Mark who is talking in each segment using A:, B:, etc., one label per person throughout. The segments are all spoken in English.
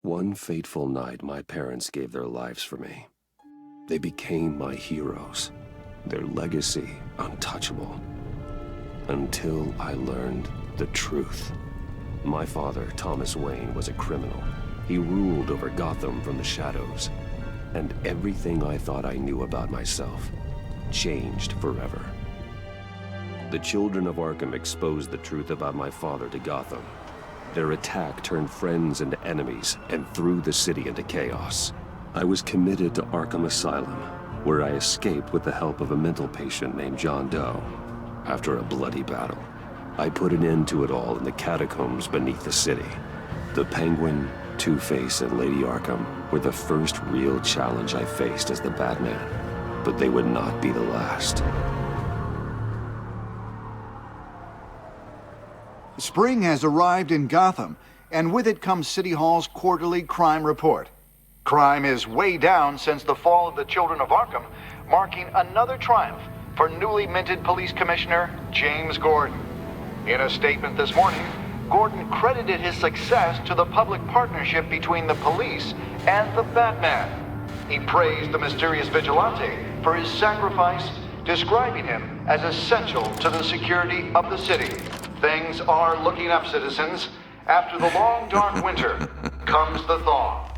A: One fateful night, my parents gave their lives for me. They became my heroes, their legacy untouchable. Until I learned the truth. My father, Thomas Wayne, was a criminal. He ruled over Gotham from the shadows. And everything I thought I knew about myself changed forever. The children of Arkham exposed the truth about my father to Gotham. Their attack turned friends into enemies and threw the city into chaos. I was committed to Arkham Asylum, where I escaped with the help of a mental patient named John Doe. After a bloody battle, I put an end to it all in the catacombs beneath the city. The Penguin, Two-Face, and Lady Arkham were the first real challenge I faced as the Batman, but they would not be the last.
B: Spring has arrived in Gotham, and with it comes City Hall's quarterly crime report. Crime is way down since the fall of the Children of Arkham, marking another triumph for newly minted Police Commissioner James Gordon. In a statement this morning, Gordon credited his success to the public partnership between the police and the Batman. He praised the mysterious vigilante for his sacrifice, describing him as essential to the security of the city. Things are looking up, citizens. After the long, dark winter comes the thaw.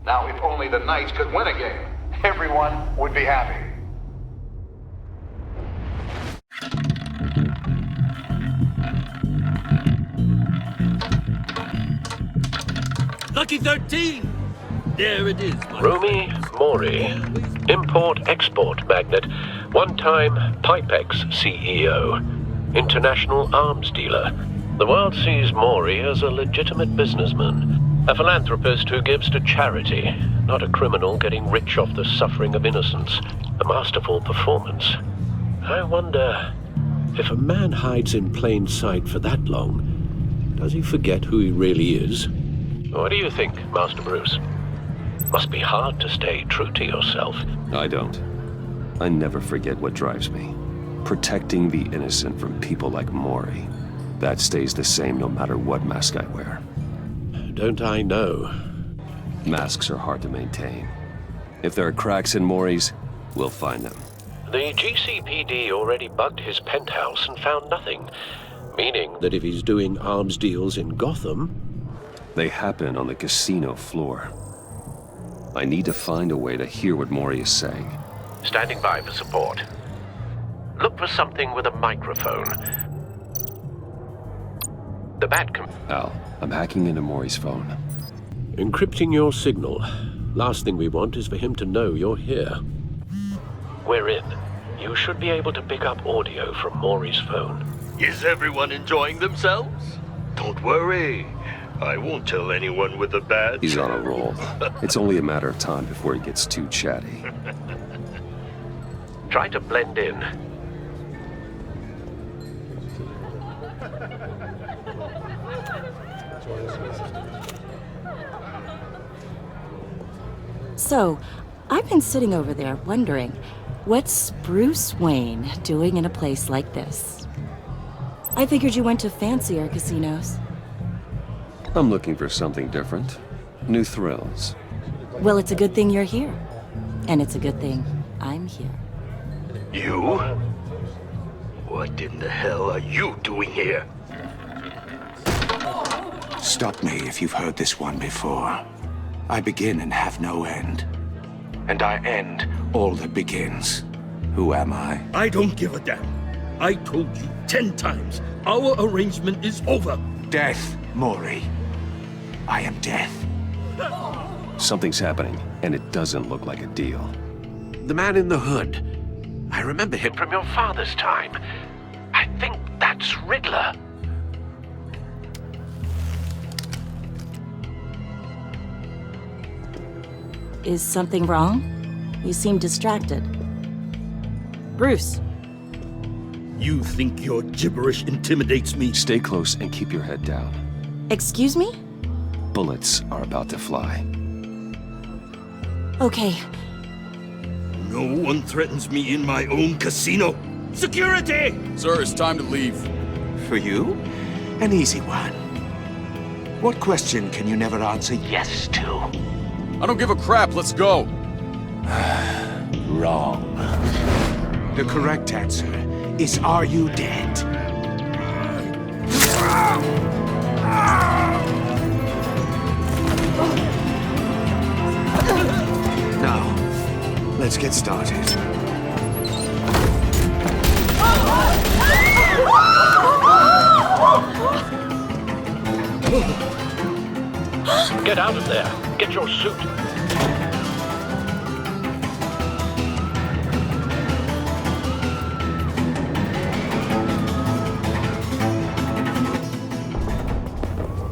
B: Now, if only the Knights could win a game, everyone would be happy.
C: Lucky 13! There it is.
D: Rumi Mori, import-export magnate, one-time Pipex CEO, international arms dealer. The world sees Mori as a legitimate businessman, a philanthropist who gives to charity, not a criminal getting rich off the suffering of innocence. A masterful performance. I wonder, if a man hides in plain sight for that long, does he forget who he really is? What do you think, Master Bruce? Must be hard to stay true to yourself.
A: I don't. I never forget what drives me. Protecting the innocent from people like Mori. That stays the same no matter what mask I wear.
D: Don't I know?
A: Masks are hard to maintain. If there are cracks in Mori's, we'll find them.
D: The GCPD already bugged his penthouse and found nothing. Meaning that if he's doing arms deals in Gotham...
A: They happen on the casino floor. I need to find a way to hear what Mori is saying.
D: Standing by for support. Look for something with a microphone. The
A: Al, I'm hacking into Mori's phone.
D: Encrypting your signal. Last thing we want is for him to know you're here. We're in. You should be able to pick up audio from Mori's phone.
C: Is everyone enjoying themselves?
E: Don't worry. I won't tell anyone with a badge.
A: He's on a roll. It's only a matter of time before he gets too chatty.
D: Try to blend in.
F: So, I've been sitting over there wondering, what's Bruce Wayne doing in a place like this? I figured you went to fancier casinos.
A: I'm looking for something different. New thrills.
F: Well, it's a good thing you're here. And it's a good thing I'm here.
E: You? What in the hell are you doing here?
G: Stop me if you've heard this one before. I begin and have no end. And I end all that begins. Who am I?
C: I don't give a damn. I told you 10 times. Our arrangement is over.
G: Death, Mori. I am death.
A: Something's happening, and it doesn't look like a deal.
D: The man in the hood. I remember him from your father's time. I think that's Riddler.
F: Is something wrong? You seem distracted. Bruce.
C: You think your gibberish intimidates me?
A: Stay close and keep your head down.
F: Excuse me?
A: Bullets are about to fly.
F: Okay.
C: No one threatens me in my own casino. Security!
H: Sir, it's time to leave.
G: For you, an easy one. What question can you never answer yes to?
H: I don't give a crap, let's go!
G: Wrong. The correct answer is, are you dead? Now, let's get started.
D: Get out of there. Get your suit.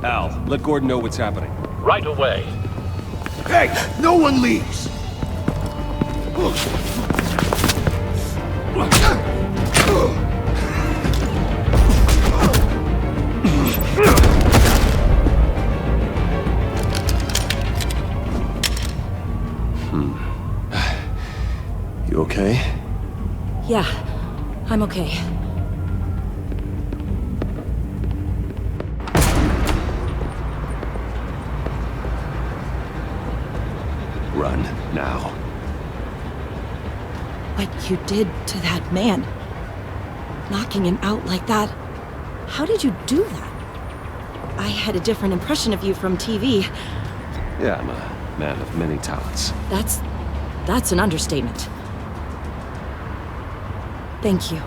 C: Al, let Gordon know what's happening.
D: Right away.
G: Hey, no one leaves!
A: You okay?
F: Yeah, I'm okay.
A: Run, now.
F: What you did to that man, knocking him out like that, how did you do that? I had a different impression of you from TV.
A: Yeah, I'm a man of many talents.
F: That's an understatement. Thank you.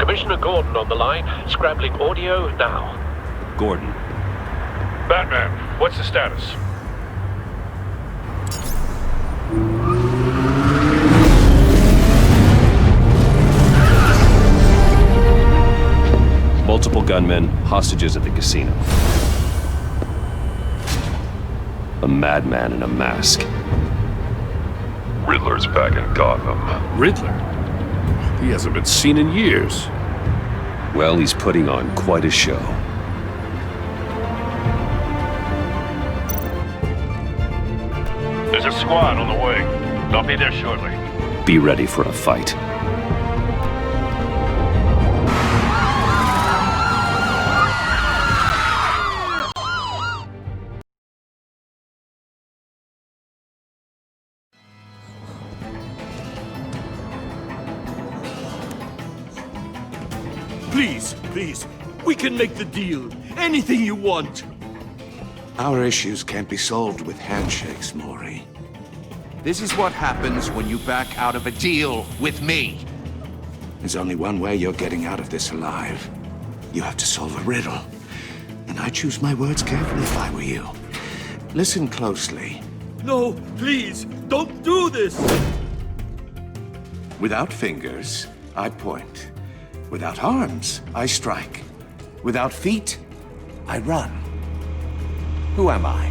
D: Commissioner Gordon on the line. Scrambling audio now.
A: Gordon.
I: Batman, what's the status?
A: Multiple gunmen, hostages at the casino. A madman in a mask.
I: Riddler's back in Gotham.
C: Riddler? He hasn't been seen in years.
A: Well, he's putting on quite a show.
I: There's a squad on the way. They'll be there shortly.
A: Be ready for a fight.
C: Please, we can make the deal. Anything you want.
G: Our issues can't be solved with handshakes, Maury.
J: This is what happens when you back out of a deal with me.
G: There's only one way you're getting out of this alive. You have to solve a riddle. And I choose my words carefully if I were you. Listen closely.
C: No, please, don't do this!
G: Without fingers, I point. Without arms, I strike. Without feet, I run. Who am I?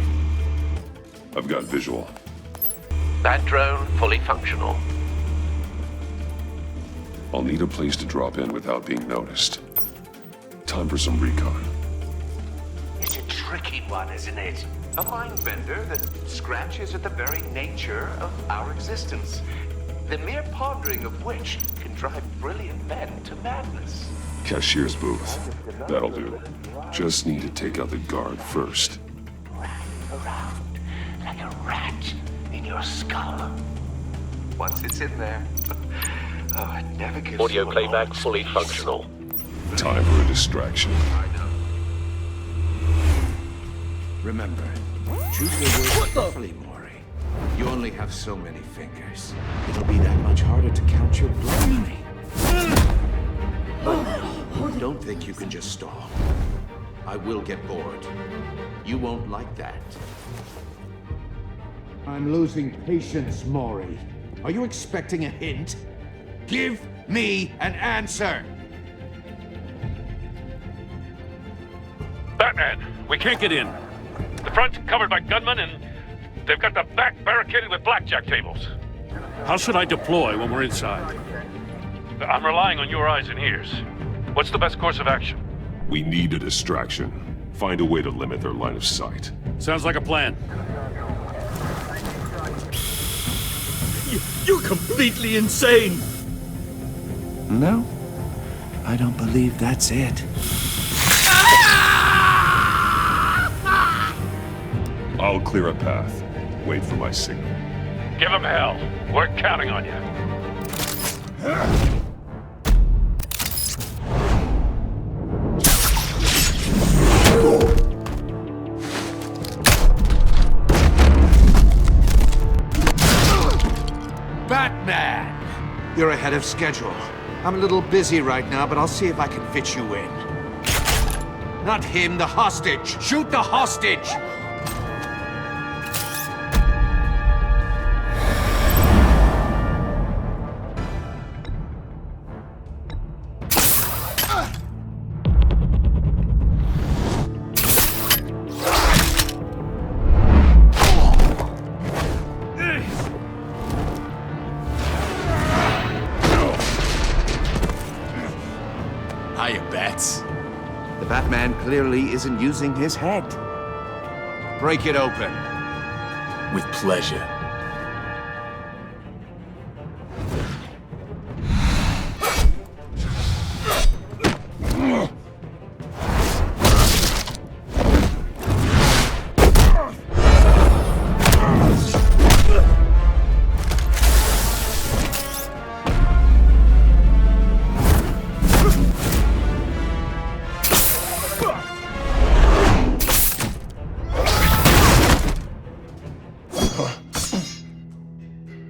I: I've got visual.
D: That drone fully functional.
I: I'll need a place to drop in without being noticed. Time for some recon.
E: It's a tricky one, isn't it? A mind bender that scratches at the very nature of our existence. The mere pondering of which can drive brilliant men to madness.
I: Cashier's booth. That'll do. Just need to take out the guard first.
E: Rattling around like a rat in your skull. Once it's in there, oh, it never gives
D: Audio
E: you a
D: playback
E: moment's
D: fully
E: peace.
D: functional.
I: Time for a distraction.
G: Remember, choose your words carefully, Maury. You only have so many fingers. It'll be that much harder to count your blood. But don't think you can just stall. I will get bored. You won't like that. I'm losing patience, Maury. Are you expecting a hint? Give me an answer!
I: Batman, we can't get in. The front's covered by gunmen and they've got the back barricaded with blackjack tables.
C: How should I deploy when we're inside?
I: I'm relying on your eyes and ears. What's the best course of action? We need a distraction. Find a way to limit their line of sight.
C: Sounds like a plan. You're completely insane!
G: No, I don't believe that's it.
I: I'll clear a path. Wait for my signal.
C: Give him hell. We're counting on you.
J: Batman! You're ahead of schedule. I'm a little busy right now, but I'll see if I can fit you in. Not him, the hostage! Shoot the hostage!
H: Hiya, Bats.
J: The Batman clearly isn't using his head. Break it open.
H: With pleasure.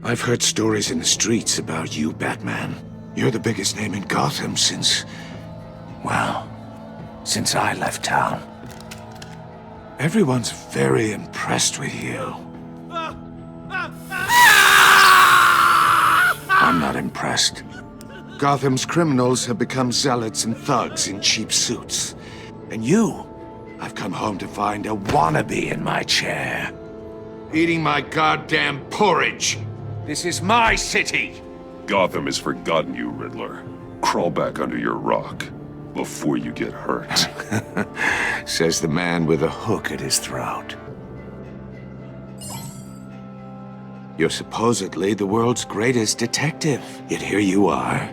G: I've heard stories in the streets about you, Batman. You're the biggest name in Gotham since... well, since I left town. Everyone's very impressed with you. I'm not impressed. Gotham's criminals have become zealots and thugs in cheap suits. And you, I've come home to find a wannabe in my chair. Eating my goddamn porridge. This is my city!
I: Gotham has forgotten you, Riddler. Crawl back under your rock before you get hurt.
G: Says the man with a hook at his throat. You're supposedly the world's greatest detective. Yet here you are,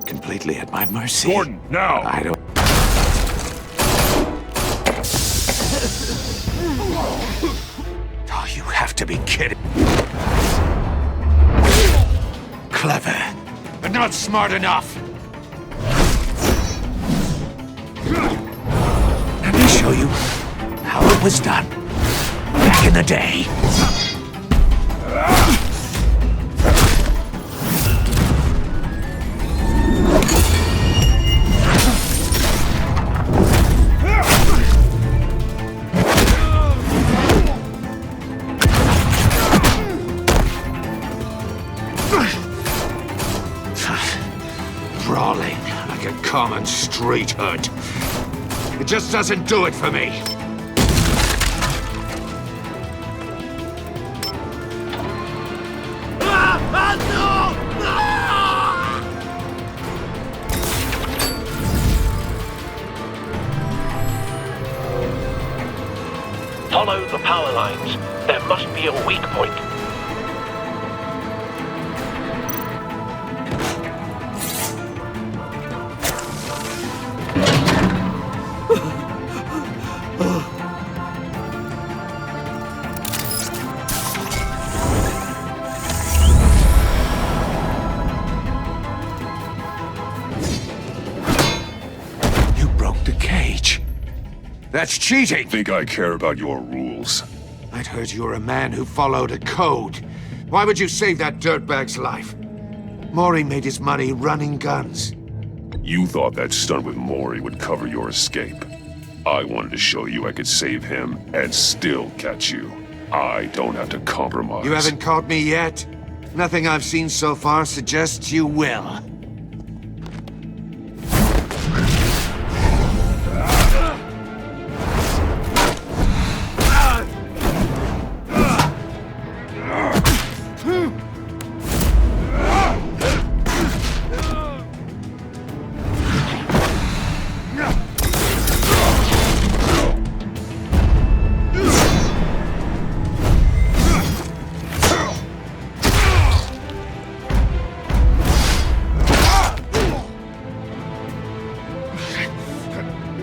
G: completely at my mercy.
I: Gordon, now!
G: I don't... Oh, you have to be kidding. Clever, but not smart enough. Let me show you how it was done back in the day. Brawling like a common street hood. It just doesn't do it for me.
D: Follow the power lines. There must be a weak point.
G: That's cheating!
I: Think I care about your rules?
G: I'd heard you were a man who followed a code. Why would you save that dirtbag's life? Maury made his money running guns.
I: You thought that stunt with Maury would cover your escape. I wanted to show you I could save him and still catch you. I don't have to compromise.
G: You haven't caught me yet? Nothing I've seen so far suggests you will.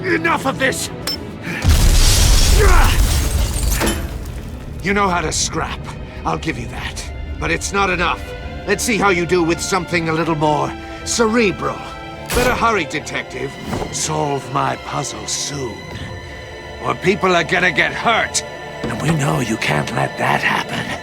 G: Enough of this!
J: You know how to scrap. I'll give you that. But it's not enough. Let's see how you do with something a little more cerebral. Better hurry, detective. Solve my puzzle soon. Or people are gonna get hurt. And we know you can't let that happen.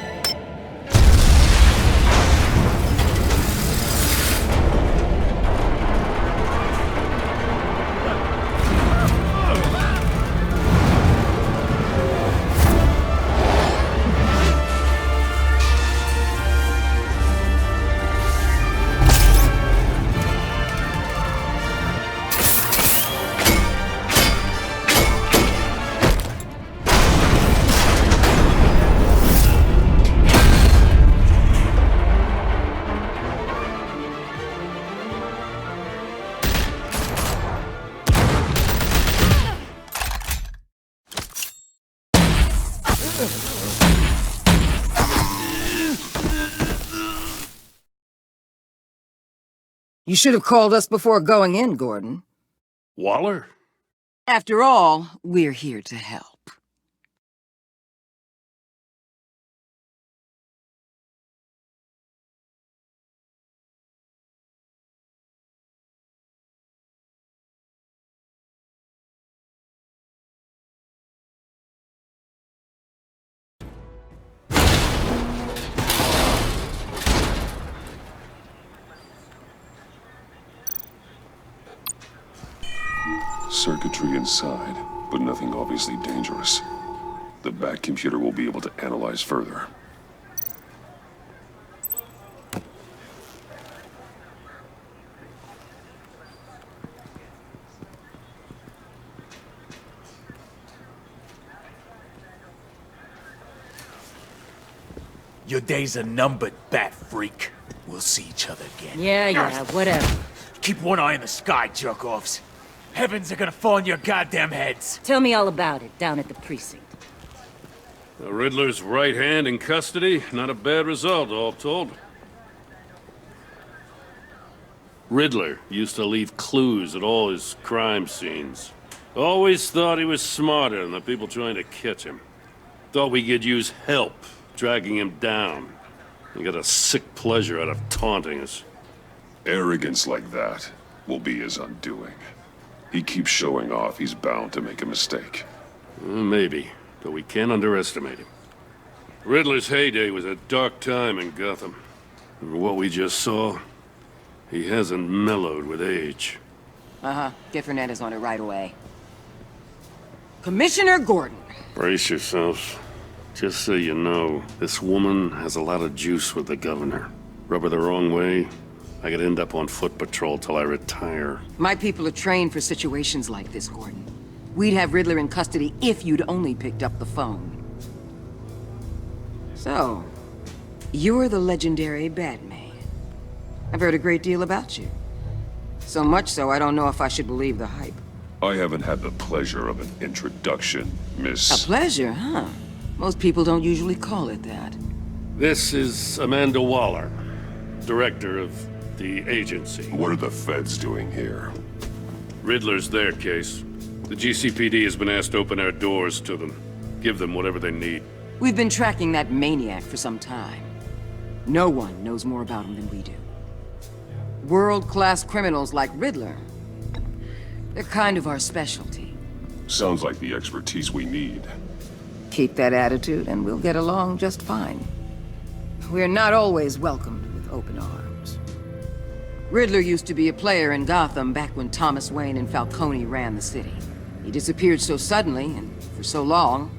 K: You should have called us before going in, Gordon.
C: Waller?
K: After all, we're here to help.
I: Circuitry inside, but nothing obviously dangerous. The back computer will be able to analyze further.
H: Your days are numbered, bat freak. We'll see each other again.
K: Yeah, whatever.
H: Keep one eye in the sky, jerk-offs. Heavens are gonna fall on your goddamn heads.
F: Tell me all about it down at the precinct.
C: The Riddler's right hand in custody. Not a bad result, all told. Riddler used to leave clues at all his crime scenes. Always thought he was smarter than the people trying to catch him. Thought we could use help dragging him down. He got a sick pleasure out of taunting us.
I: Arrogance like that will be his undoing. He keeps showing off, he's bound to make a mistake.
C: Maybe, but we can't underestimate him. Riddler's heyday was a dark time in Gotham. And what we just saw, he hasn't mellowed with age.
K: Get Fernandez on it right away. Commissioner Gordon.
C: Brace yourselves. Just so you know, this woman has a lot of juice with the governor. Rub her the wrong way, I could end up on foot patrol till I retire.
K: My people are trained for situations like this, Gordon. We'd have Riddler in custody if you'd only picked up the phone. So, you're the legendary Batman. I've heard a great deal about you. So much so, I don't know if I should believe the hype.
I: I haven't had the pleasure of an introduction, Miss...
K: A pleasure, huh? Most people don't usually call it that.
C: This is Amanda Waller, director of the agency.
I: What are the feds doing here?
C: Riddler's their case. The GCPD has been asked to open our doors to them. Give them whatever they need.
K: We've been tracking that maniac for some time. No one knows more about him than we do. World-class criminals like Riddler. They're kind of our specialty.
I: Sounds like the expertise we need.
K: Keep that attitude and we'll get along just fine. We're not always welcomed with open arms. Riddler used to be a player in Gotham back when Thomas Wayne and Falcone ran the city. He disappeared so suddenly and for so long,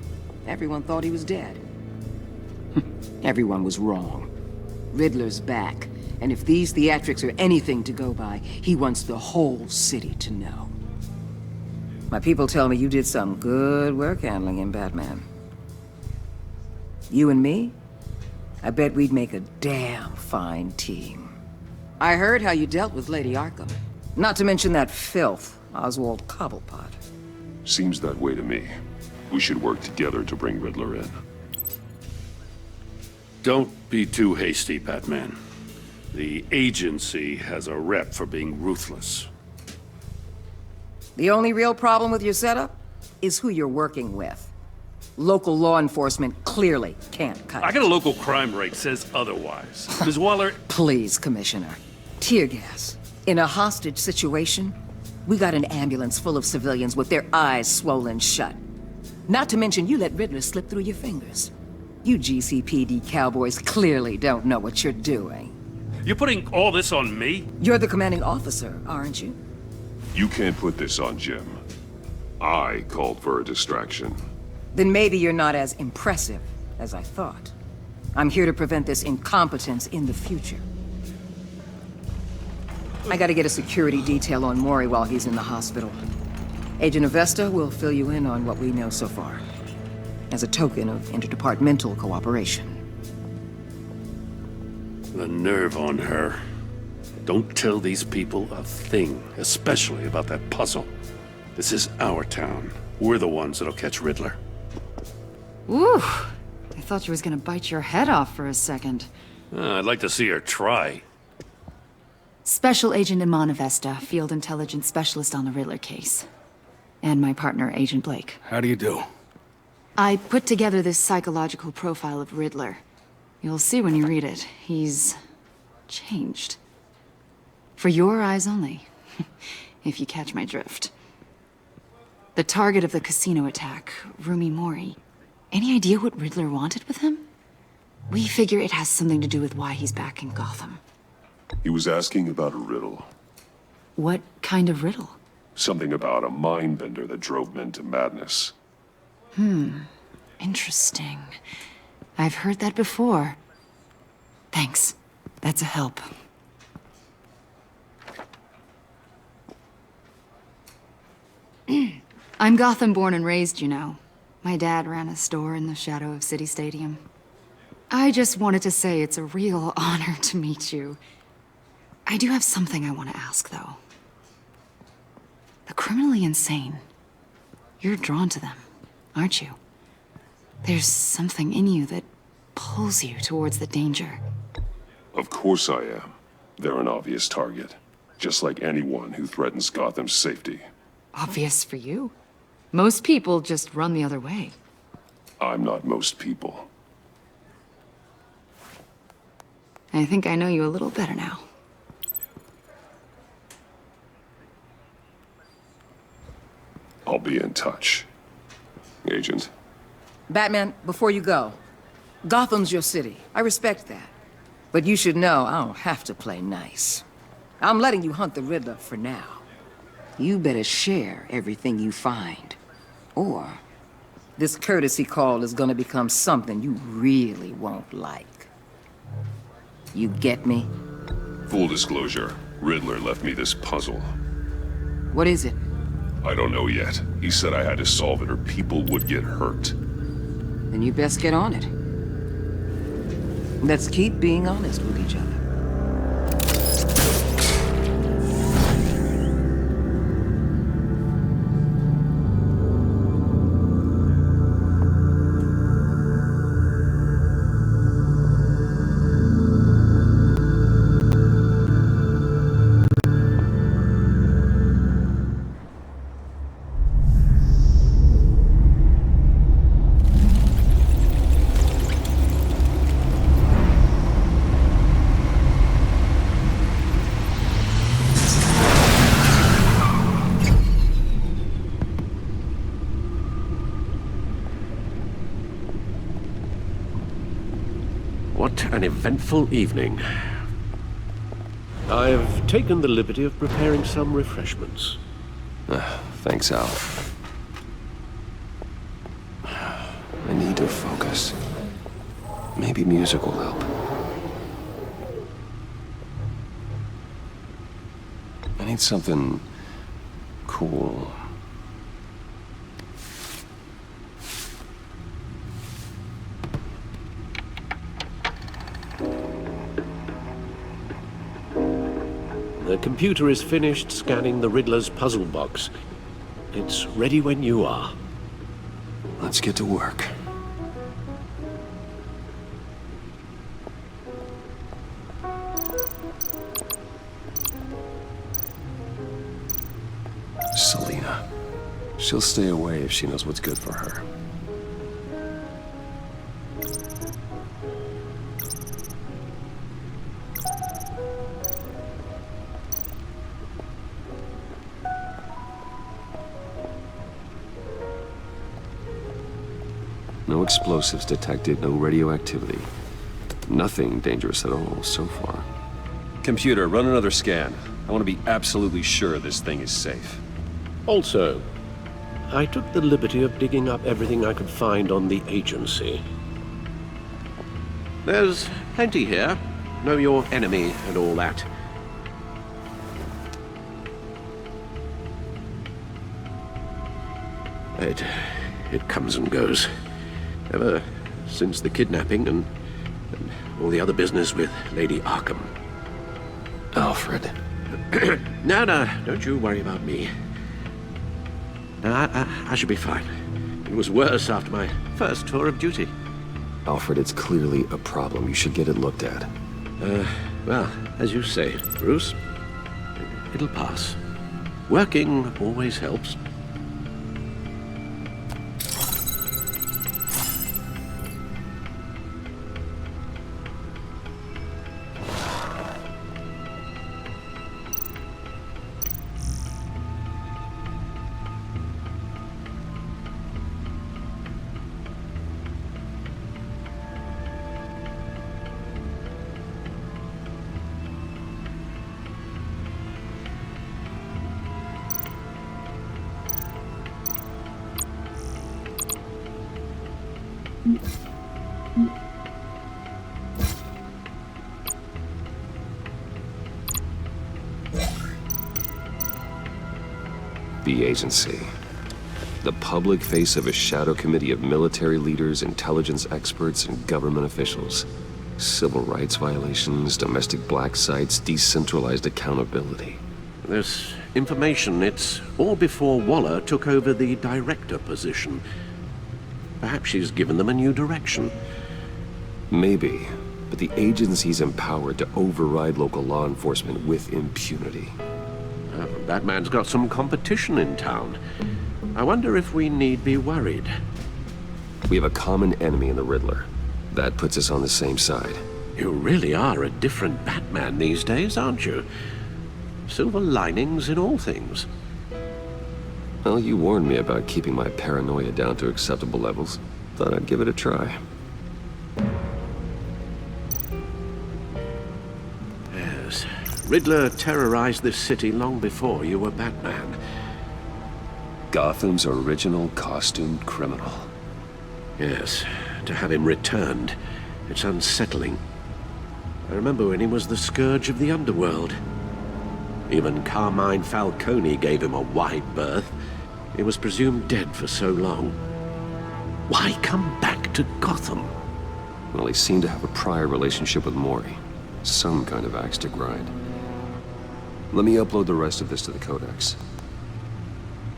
K: everyone thought he was dead. Everyone was wrong. Riddler's back, and if these theatrics are anything to go by, he wants the whole city to know. My people tell me you did some good work handling him, Batman. You and me? I bet we'd make a damn fine team. I heard how you dealt with Lady Arkham. Not to mention that filth, Oswald Cobblepot.
I: Seems that way to me. We should work together to bring Riddler in.
C: Don't be too hasty, Batman. The agency has a rep for being ruthless.
K: The only real problem with your setup is who you're working with. Local law enforcement clearly can't cut
C: I
K: it.
C: got a local crime rate says otherwise. Ms. Waller,
K: Please, Commissioner. Tear gas. In a hostage situation, we got an ambulance full of civilians with their eyes swollen shut. Not to mention you let Riddler slip through your fingers. You GCPD cowboys clearly don't know what you're doing.
C: you're putting all this on me?
K: You're the commanding officer, aren't you?
I: You can't put this on Jim. I called for a distraction.
K: Then maybe you're not as impressive as I thought. I'm here to prevent this incompetence in the future. I gotta get a security detail on Maury while he's in the hospital. Agent Avesta will fill you in on what we know so far, as a token of interdepartmental cooperation.
C: The nerve on her. Don't tell these people a thing, especially about that puzzle. This is our town. We're the ones that'll catch Riddler.
L: Ooh, I thought she was gonna bite your head off for a second.
C: I'd like to see her try.
L: Special Agent Iman Avesta, Field Intelligence Specialist on the Riddler case. And my partner, Agent Blake.
H: How do you do?
L: I put together this psychological profile of Riddler. You'll see when you read it. He's changed. For your eyes only, if you catch my drift. The target of the casino attack, Rumi Mori. Any idea what Riddler wanted with him? We figure it has something to do with why he's back in Gotham.
I: He was asking about a riddle.
L: What kind of riddle?
I: Something about a mind bender that drove men to madness.
L: Interesting. I've heard that before. Thanks. That's a help. I'm Gotham born and raised, you know. My dad ran a store in the shadow of City Stadium. I just wanted to say it's a real honor to meet you. I do have something I want to ask, though. The criminally insane. You're drawn to them, aren't you? There's something in you that pulls you towards the danger.
I: Of course I am. They're an obvious target. Just like anyone who threatens Gotham's safety.
L: Obvious for you. Most people just run the other way.
I: I'm not most people.
L: I think I know you a little better now.
I: I'll be in touch. Agent.
K: Batman, before you go, Gotham's your city. I respect that. But you should know I don't have to play nice. I'm letting you hunt the Riddler for now. You better share everything you find. Or this courtesy call is gonna become something you really won't like. You get me?
I: Full disclosure, Riddler left me this puzzle.
K: What is it?
I: I don't know yet. He said I had to solve it or people would get hurt.
K: Then you best get on it. Let's keep being honest with each other.
M: What an eventful evening. I've taken the liberty of preparing some refreshments.
A: Thanks, Al. I need to focus. Maybe music will help. I need something cool.
M: The computer is finished scanning the Riddler's puzzle box. It's ready when you are.
A: Let's get to work. Selina. She'll stay away if she knows what's good for her. No explosives detected, no radioactivity. Nothing dangerous at all so far. Computer, run another scan. I want to be absolutely sure this thing is safe.
M: Also, I took the liberty of digging up everything I could find on the agency. There's plenty here. Know your enemy and all that. It comes and goes. Ever since the kidnapping and all the other business with Lady Arkham.
A: Alfred.
M: No, don't you worry about me. No, I should be fine. It was worse after my first tour of duty.
A: Alfred, it's clearly a problem. You should get it looked at.
M: Well, as you say, Bruce, it'll pass. Working always helps.
A: The agency. The public face of a shadow committee of military leaders, intelligence experts, and government officials. Civil rights violations, domestic black sites, decentralized accountability.
M: This information, it's all before Waller took over the director position. Perhaps she's given them a new direction.
A: Maybe, but the agency's empowered to override local law enforcement with impunity.
M: Batman's got some competition in town. I wonder if we need be worried.
A: We have a common enemy in the Riddler. That puts us on the same side.
M: You really are a different Batman these days, aren't you? Silver linings in all things.
A: Well, you warned me about keeping my paranoia down to acceptable levels. Thought I'd give it a try.
M: Yes. Riddler terrorized this city long before you were Batman.
A: Gotham's original costumed criminal.
M: Yes. To have him returned, it's unsettling. I remember when he was the scourge of the underworld. Even Carmine Falcone gave him a wide berth. He was presumed dead for so long. Why come back to Gotham?
A: Well, he seemed to have a prior relationship with Mori. Some kind of axe to grind. Let me upload the rest of this to the Codex.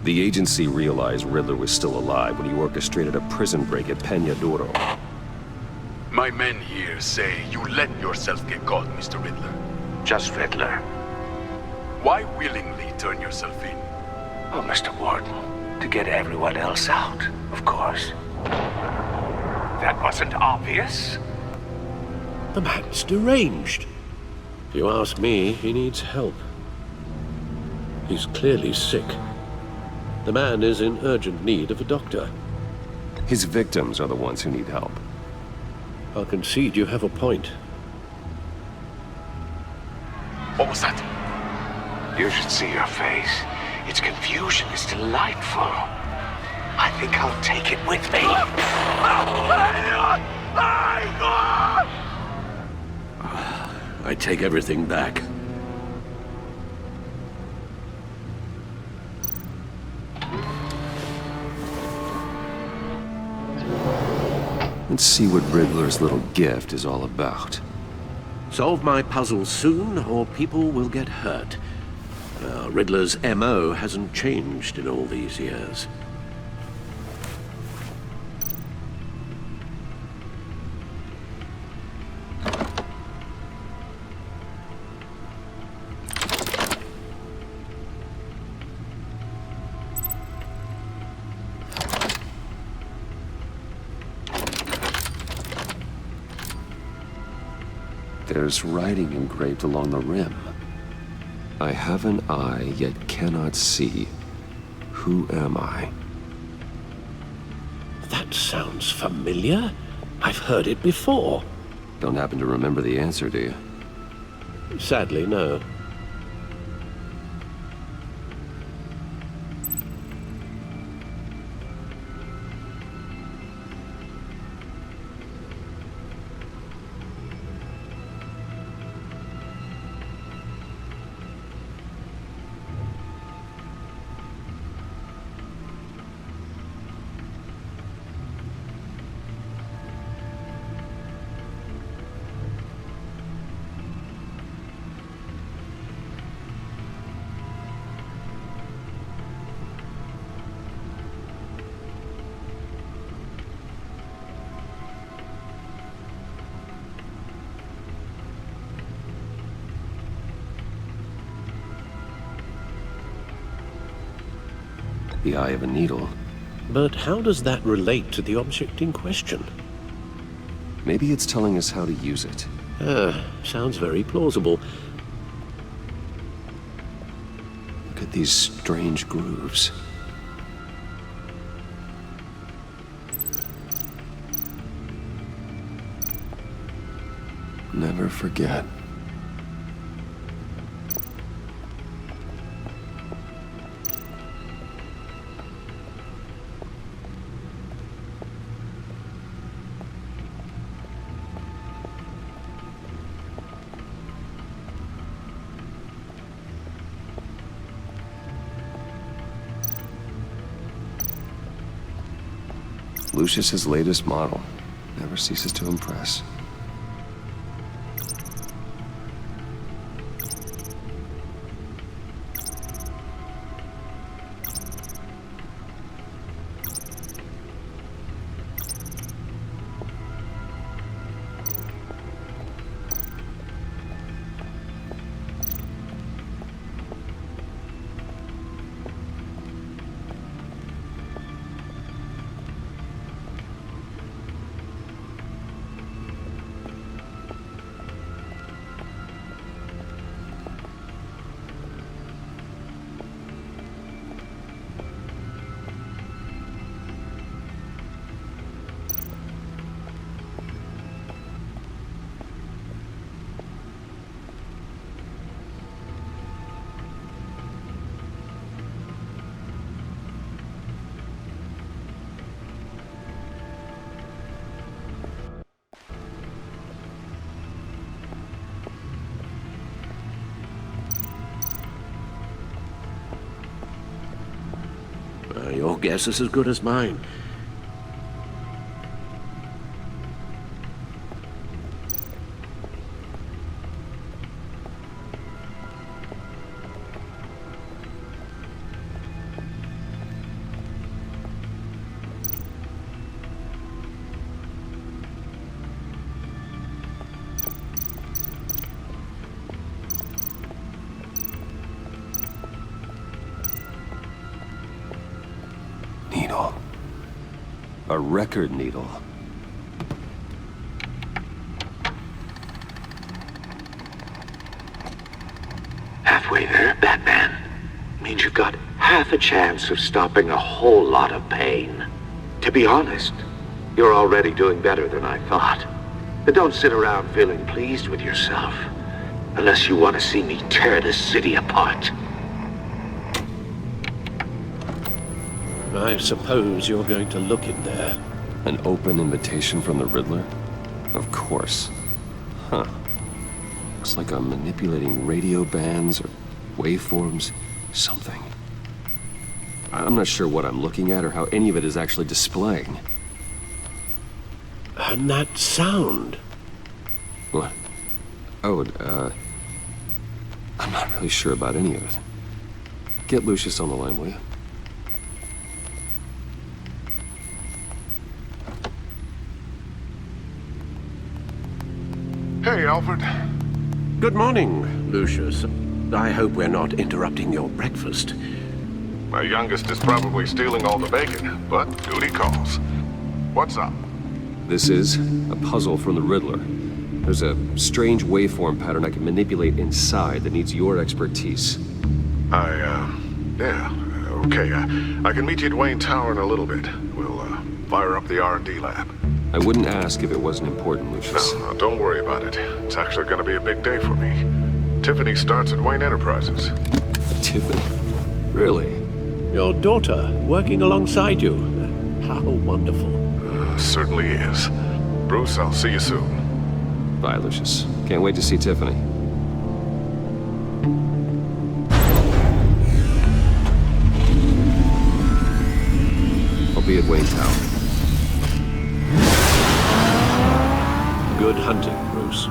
A: The agency realized Riddler was still alive when he orchestrated a prison break at Peña Duro.
N: My men here say you let yourself get caught, Mr. Riddler.
J: Just Riddler.
N: Why willingly turn yourself in?
J: Oh, Mr. Warden, to get everyone else out, of course. That wasn't obvious.
M: The man's deranged. If you ask me, he needs help. He's clearly sick. The man is in urgent need of a doctor.
A: His victims are the ones who need help.
M: I'll concede you have a point.
N: What was that?
J: You should see your face. Its confusion is delightful. I think I'll take it with me.
M: I take everything back.
A: Let's see what Riddler's little gift is all about.
M: Solve my puzzle soon, or people will get hurt. Riddler's MO hasn't changed in all these years.
A: There's writing engraved along the rim. I have an eye, yet cannot see. Who am I?
M: That That sounds familiar. I've heard it before.
A: Don't happen to remember the answer, do you?
M: Sadly, no.
A: The eye of a needle.
M: But how does that relate to the object in question?
A: Maybe it's telling us how to use it.
M: Sounds very plausible.
A: Look at these strange grooves. Never forget. Lucius's latest model. Never ceases to impress.
M: Your guess is as good as mine.
A: Needle. A record needle.
J: Halfway there, Batman. Means you've got half a chance of stopping a whole lot of pain. To be honest, you're already doing better than I thought. But don't sit around feeling pleased with yourself. Unless you want to see me tear this city apart.
M: I suppose you're going to look in there.
A: An open invitation from the Riddler? Of course. Huh. Looks like I'm manipulating radio bands or waveforms. Something. I'm not sure what I'm looking at or how any of it is actually displaying.
M: And that sound?
A: What? Oh, I'm not really sure about any of it. Get Lucius on the line, will you?
I: Hey, Alfred.
M: Good morning, Lucius. I hope we're not interrupting your breakfast.
I: My youngest is probably stealing all the bacon, but duty calls. What's up?
A: This is a puzzle from the Riddler. There's a strange waveform pattern I can manipulate inside that needs your expertise.
I: Yeah, okay. I can meet you at Wayne Tower in a little bit. We'll
O: Fire up the R&D lab.
A: I wouldn't ask if it wasn't important, Lucius.
O: No, don't worry about it. It's actually going to be a big day for me. Tiffany starts at Wayne Enterprises.
A: Tiffany? Really?
M: Your daughter, working alongside you. How wonderful.
O: Certainly is. Bruce, I'll see you soon.
A: Bye, Lucius. Can't wait to see Tiffany. I'll be at Wayne Tower.
M: Good hunting, Bruce.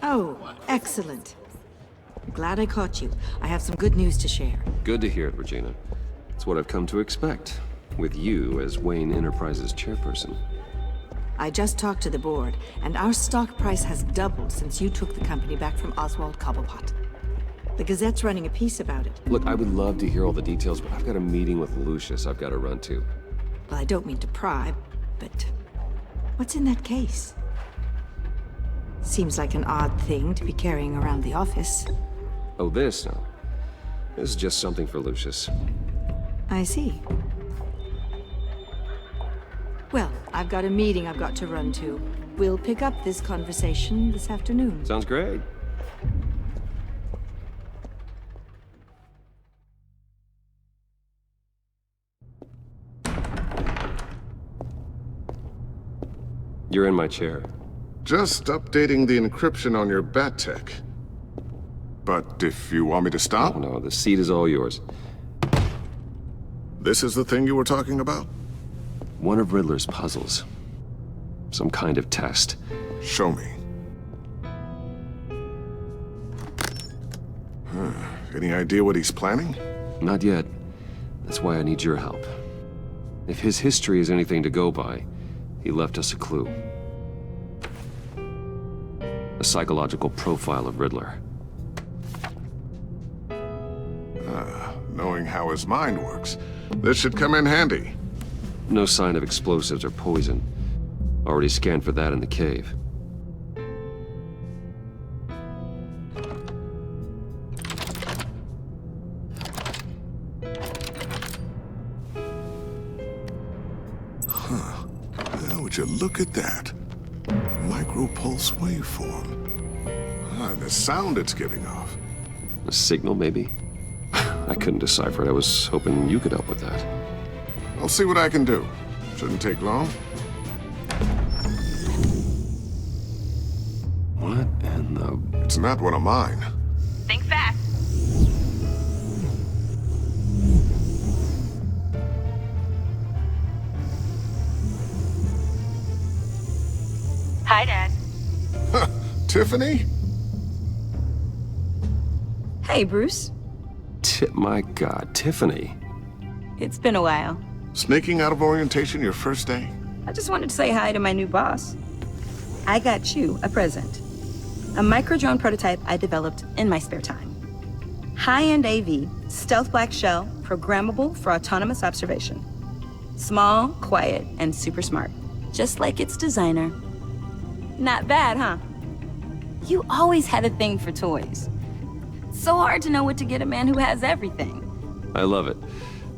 P: Oh, excellent. Glad I caught you. I have some good news to share.
A: Good to hear it, Regina. It's what I've come to expect, with you as Wayne Enterprises chairperson.
P: I just talked to the board, and our stock price has doubled since you took the company back from Oswald Cobblepot. The Gazette's running a piece about it.
A: Look, I would love to hear all the details, but I've got a meeting with Lucius I've got to run to.
P: Well, I don't mean to pry, but what's in that case? Seems like an odd thing to be carrying around the office.
A: Oh, this? No. This is just something for Lucius.
P: I see. Well, I've got a meeting I've got to run to. We'll pick up this conversation this afternoon.
A: Sounds great. You're in my chair.
O: Just updating the encryption on your bat tech. But if you want me to stop?
A: Oh, no, the seat is all yours.
O: This is the thing you were talking about?
A: One of Riddler's puzzles. Some kind of test.
O: Show me. Any idea what he's planning?
A: Not yet. That's why I need your help. If his history is anything to go by, he left us a clue. A psychological profile of Riddler.
O: Knowing how his mind works, this should come in handy.
A: No sign of explosives or poison. Already scanned for that in the cave.
O: Would you look at that? Micropulse waveform. The sound it's giving off.
A: A signal, maybe? I couldn't decipher it. I was hoping you could help with that.
O: I'll see what I can do. Shouldn't take long.
A: What in the...
O: It's not one of mine.
Q: Think fast. Hi, Dad.
O: Tiffany?
F: Hey, Bruce.
A: My God, Tiffany.
F: It's been a while.
O: Sneaking out of orientation your first day?
F: I just wanted to say hi to my new boss. I got you a present. A micro-drone prototype I developed in my spare time. High-end AV, stealth black shell, programmable for autonomous observation. Small, quiet, and super smart. Just like its designer. Not bad, huh? You always had a thing for toys. So hard to know what to get a man who has everything.
A: I love it.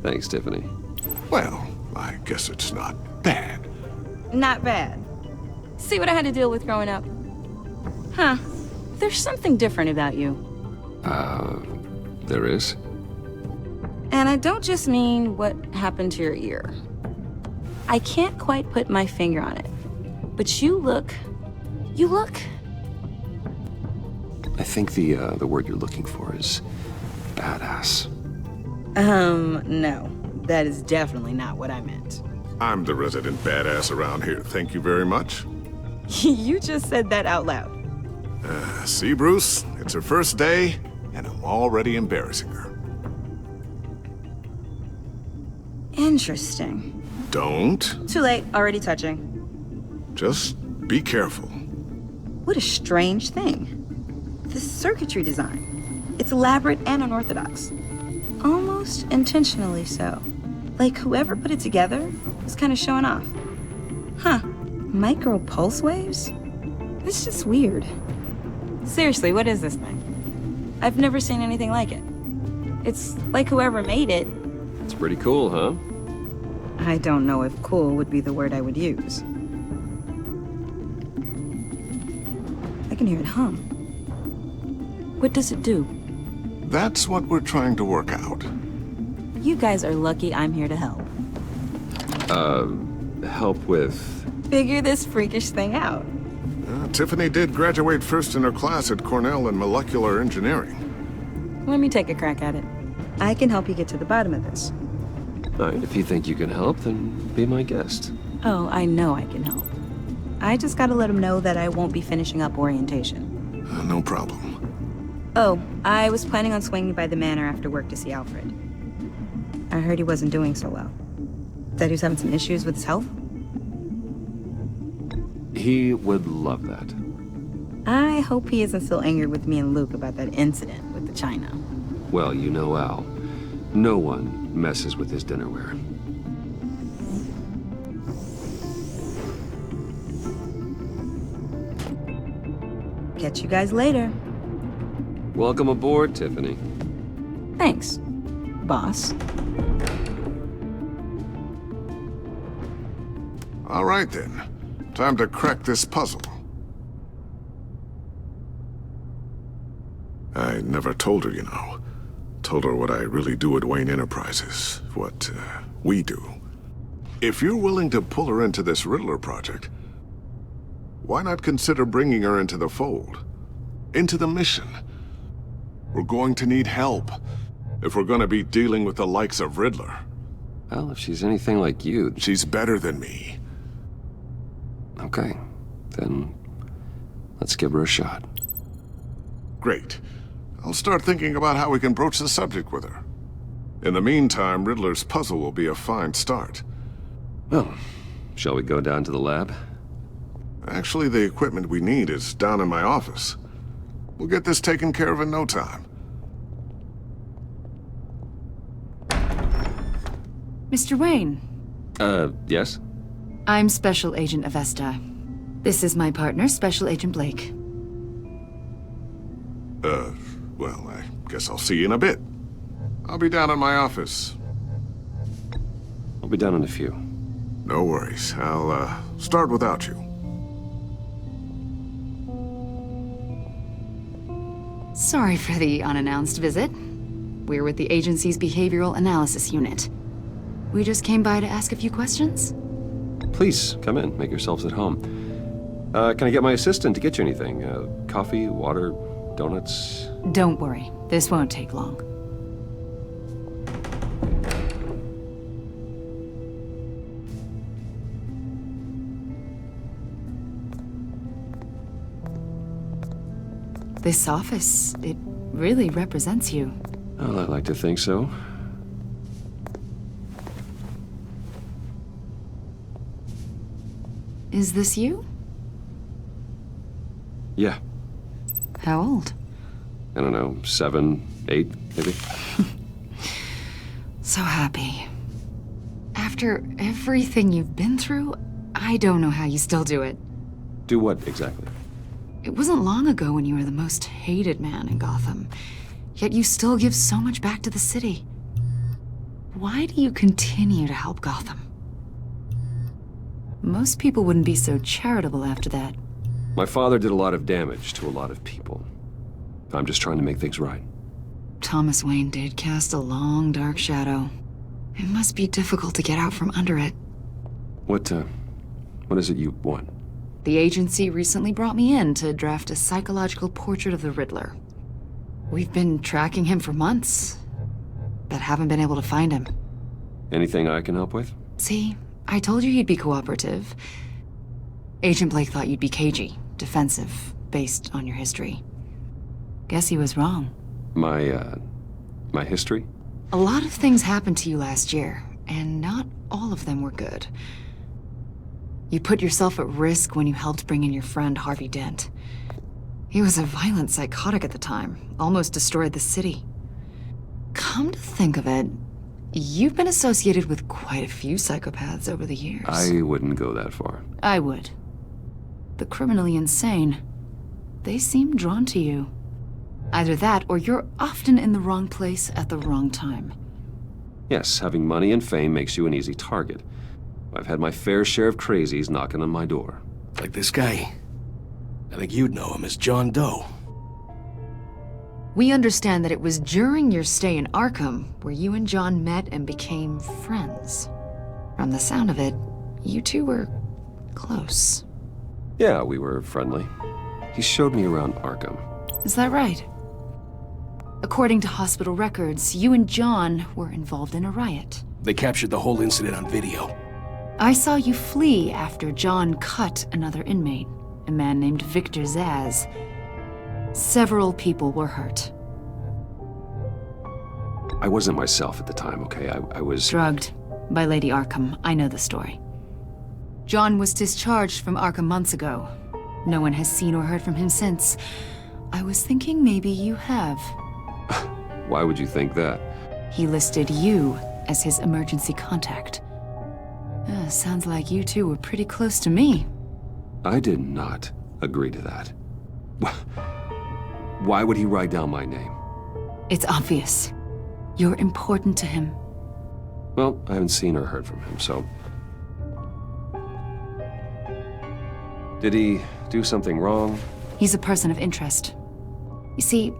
A: Thanks, Tiffany.
O: Well, I guess it's not bad.
F: Not bad. See what I had to deal with growing up? Huh. There's something different about you.
A: There is?
F: And I don't just mean what happened to your ear. I can't quite put my finger on it. But you look...
A: I think the word you're looking for is badass.
F: No. That is definitely not what I meant.
O: I'm the resident badass around here. Thank you very much.
F: You just said that out loud.
O: See, Bruce? It's her first day, and I'm already embarrassing her.
F: Interesting.
O: Don't.
F: Too late. Already touching.
O: Just be careful.
F: What a strange thing. This circuitry design. It's elaborate and unorthodox. Almost intentionally so. Like whoever put it together was kind of showing off. Huh. Micro pulse waves? It's just weird. Seriously, what is this thing? I've never seen anything like it. It's like whoever made it.
A: It's pretty cool, huh?
F: I don't know if cool would be the word I would use. I can hear it hum. What does it do?
O: That's what we're trying to work out.
F: You guys are lucky I'm here to help.
A: Help with...
F: Figure this freakish thing out.
O: Tiffany did graduate first in her class at Cornell in molecular engineering.
F: Let me take a crack at it. I can help you get to the bottom of this.
A: All right, if you think you can help, then be my guest.
F: Oh, I know I can help. I just gotta let him know that I won't be finishing up orientation.
O: No problem.
F: Oh, I was planning on swinging by the manor after work to see Alfred. I heard he wasn't doing so well. That he was having some issues with his health?
A: He would love that.
F: I hope he isn't still angry with me and Luke about that incident with the china.
A: Well, you know Al. No one messes with his dinnerware.
F: Catch you guys later.
A: Welcome aboard, Tiffany.
F: Thanks, boss.
O: All right, then. Time to crack this puzzle. I never told her, you know. Told her what I really do at Wayne Enterprises. What, we do. If you're willing to pull her into this Riddler project, why not consider bringing her into the fold? Into the mission? We're going to need help if we're going to be dealing with the likes of Riddler.
A: Well, if she's anything like you...
O: She's better than me.
A: Okay, then let's give her a shot.
O: Great. I'll start thinking about how we can broach the subject with her. In the meantime, Riddler's puzzle will be a fine start.
A: Well, shall we go down to the lab?
O: Actually, the equipment we need is down in my office. We'll get this taken care of in no time.
L: Mr. Wayne.
A: Yes?
L: I'm Special Agent Avesta. This is my partner, Special Agent Blake.
O: Well, I guess I'll see you in a bit. I'll be down in my office.
A: I'll be down in a few.
O: No worries. I'll, start without you.
L: Sorry for the unannounced visit. We're with the agency's Behavioral Analysis Unit. We just came by to ask a few questions.
A: Please, come in. Make yourselves at home. Can I get my assistant to get you anything? Coffee, water, donuts?
L: Don't worry. This won't take long. This office, it really represents you.
A: Well, I like to think so.
L: Is this you?
A: Yeah.
L: How old?
A: I don't know, 7, 8, maybe?
L: So happy. After everything you've been through, I don't know how you still do it.
A: Do what, exactly?
L: It wasn't long ago when you were the most hated man in Gotham, yet you still give so much back to the city. Why do you continue to help Gotham? Most people wouldn't be so charitable after that.
A: My father did a lot of damage to a lot of people. I'm just trying to make things right.
L: Thomas Wayne did cast a long, dark shadow. It must be difficult to get out from under it.
A: What is it you want?
L: The agency recently brought me in to draft a psychological portrait of the Riddler. We've been tracking him for months, but haven't been able to find him.
A: Anything I can help with?
L: See, I told you you'd be cooperative. Agent Blake thought you'd be cagey, defensive, based on your history. Guess he was wrong.
A: My history?
L: A lot of things happened to you last year, and not all of them were good. You put yourself at risk when you helped bring in your friend Harvey Dent. He was a violent psychotic at the time, almost destroyed the city. Come to think of it, you've been associated with quite a few psychopaths over the years.
A: I wouldn't go that far.
L: I would. The criminally insane. They seem drawn to you. Either that, or you're often in the wrong place at the wrong time.
A: Yes, having money and fame makes you an easy target. I've had my fair share of crazies knocking on my door.
Q: Like this guy. I think you'd know him as John Doe.
L: We understand that it was during your stay in Arkham where you and John met and became friends. From the sound of it, you two were close.
A: Yeah, we were friendly. He showed me around Arkham.
L: Is that right? According to hospital records, you and John were involved in a riot.
Q: They captured the whole incident on video.
L: I saw you flee after John cut another inmate, a man named Victor Zaz. Several people were hurt.
A: I wasn't myself at the time, okay? I was...
L: Drugged by Lady Arkham. I know the story. John was discharged from Arkham months ago. No one has seen or heard from him since. I was thinking maybe you have.
A: Why would you think that?
L: He listed you as his emergency contact. Sounds like you two were pretty close to me.
A: I did not agree to that. Why would he write down my name?
L: It's obvious. You're important to him.
A: Well, I haven't seen or heard from him, so... Did he do something wrong?
L: He's a person of interest. You see,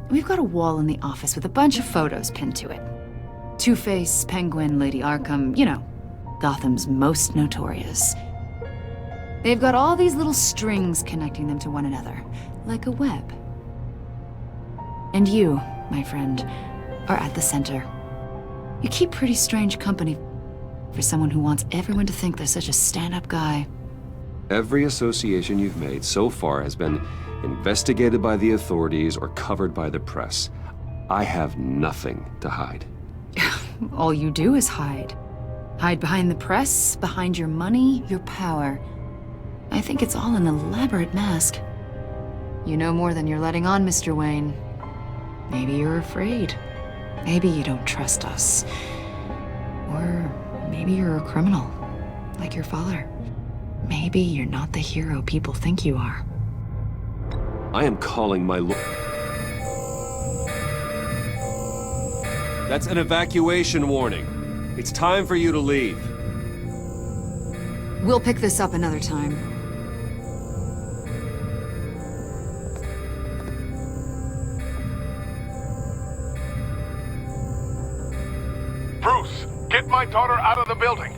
L: we've got a wall in the office with a bunch of photos pinned to it. Two-Face, Penguin, Lady Arkham, you know, Gotham's most notorious. They've got all these little strings connecting them to one another, like a web. And you, my friend, are at the center. You keep pretty strange company for someone who wants everyone to think they're such a stand-up guy.
A: Every association you've made so far has been investigated by the authorities or covered by the press. I have nothing to hide.
L: All you do is hide. Hide behind the press, behind your money, your power. I think it's all an elaborate mask. You know more than you're letting on, Mr. Wayne. Maybe you're afraid. Maybe you don't trust us. Or maybe you're a criminal, like your father. Maybe you're not the hero people think you are.
A: I am calling my That's an evacuation warning. It's time for you to leave.
L: We'll pick this up another time.
R: Bruce, get my daughter out of the building.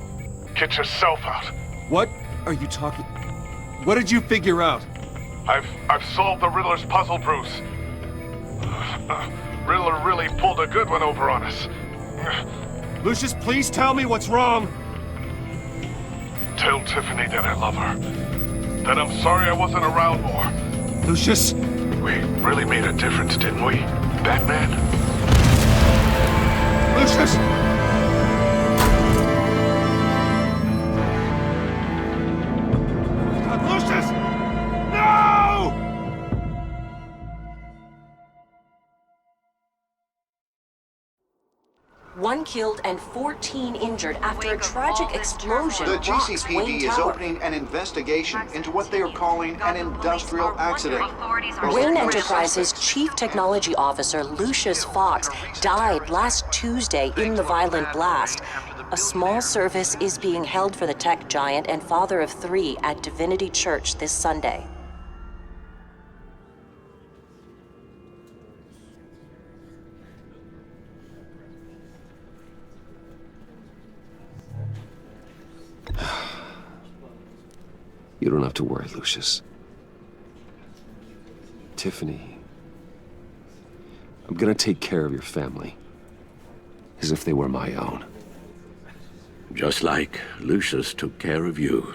R: Get yourself out.
A: What are you talking? What did you figure out?
R: I've solved the Riddler's puzzle, Bruce. Riddler really pulled a good one over on us.
A: Lucius, please tell me what's wrong.
R: Tell Tiffany that I love her. That I'm sorry I wasn't around more.
A: Lucius!
R: We really made a difference, didn't we, Batman?
A: Lucius! Lucius! No!
S: One killed and 14 injured after a tragic explosion.
B: The
S: rocks Wayne
B: GCPD is
S: Tower.
B: opening an investigation into what they are calling an industrial accident.
S: Wayne Enterprises' chief technology officer, Lucius Fox, died last Tuesday in the violent blast. A small service is being held for the tech giant and father of 3 at Divinity Church this Sunday.
A: You don't have to worry, Lucius. Tiffany, I'm gonna take care of your family. As if they were my own.
M: Just like Lucius took care of you.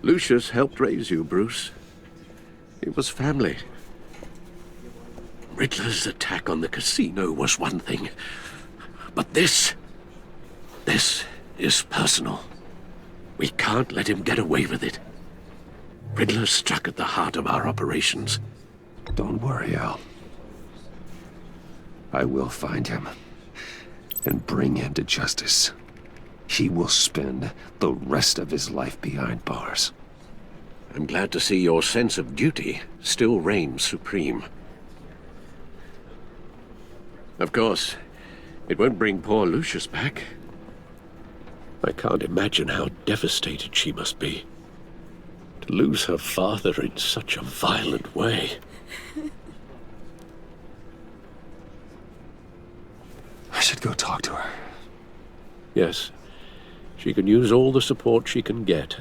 M: Lucius helped raise you, Bruce. It was family. Riddler's attack on the casino was one thing. But this is personal. We can't let him get away with it. Riddler struck at the heart of our operations.
A: Don't worry, Al. I will find him and bring him to justice. He will spend the rest of his life behind bars.
M: I'm glad to see your sense of duty still reigns supreme. Of course, it won't bring poor Lucius back. I can't imagine how devastated she must be. To lose her father in such a violent way.
A: I should go talk to her.
M: Yes, she can use all the support she can get.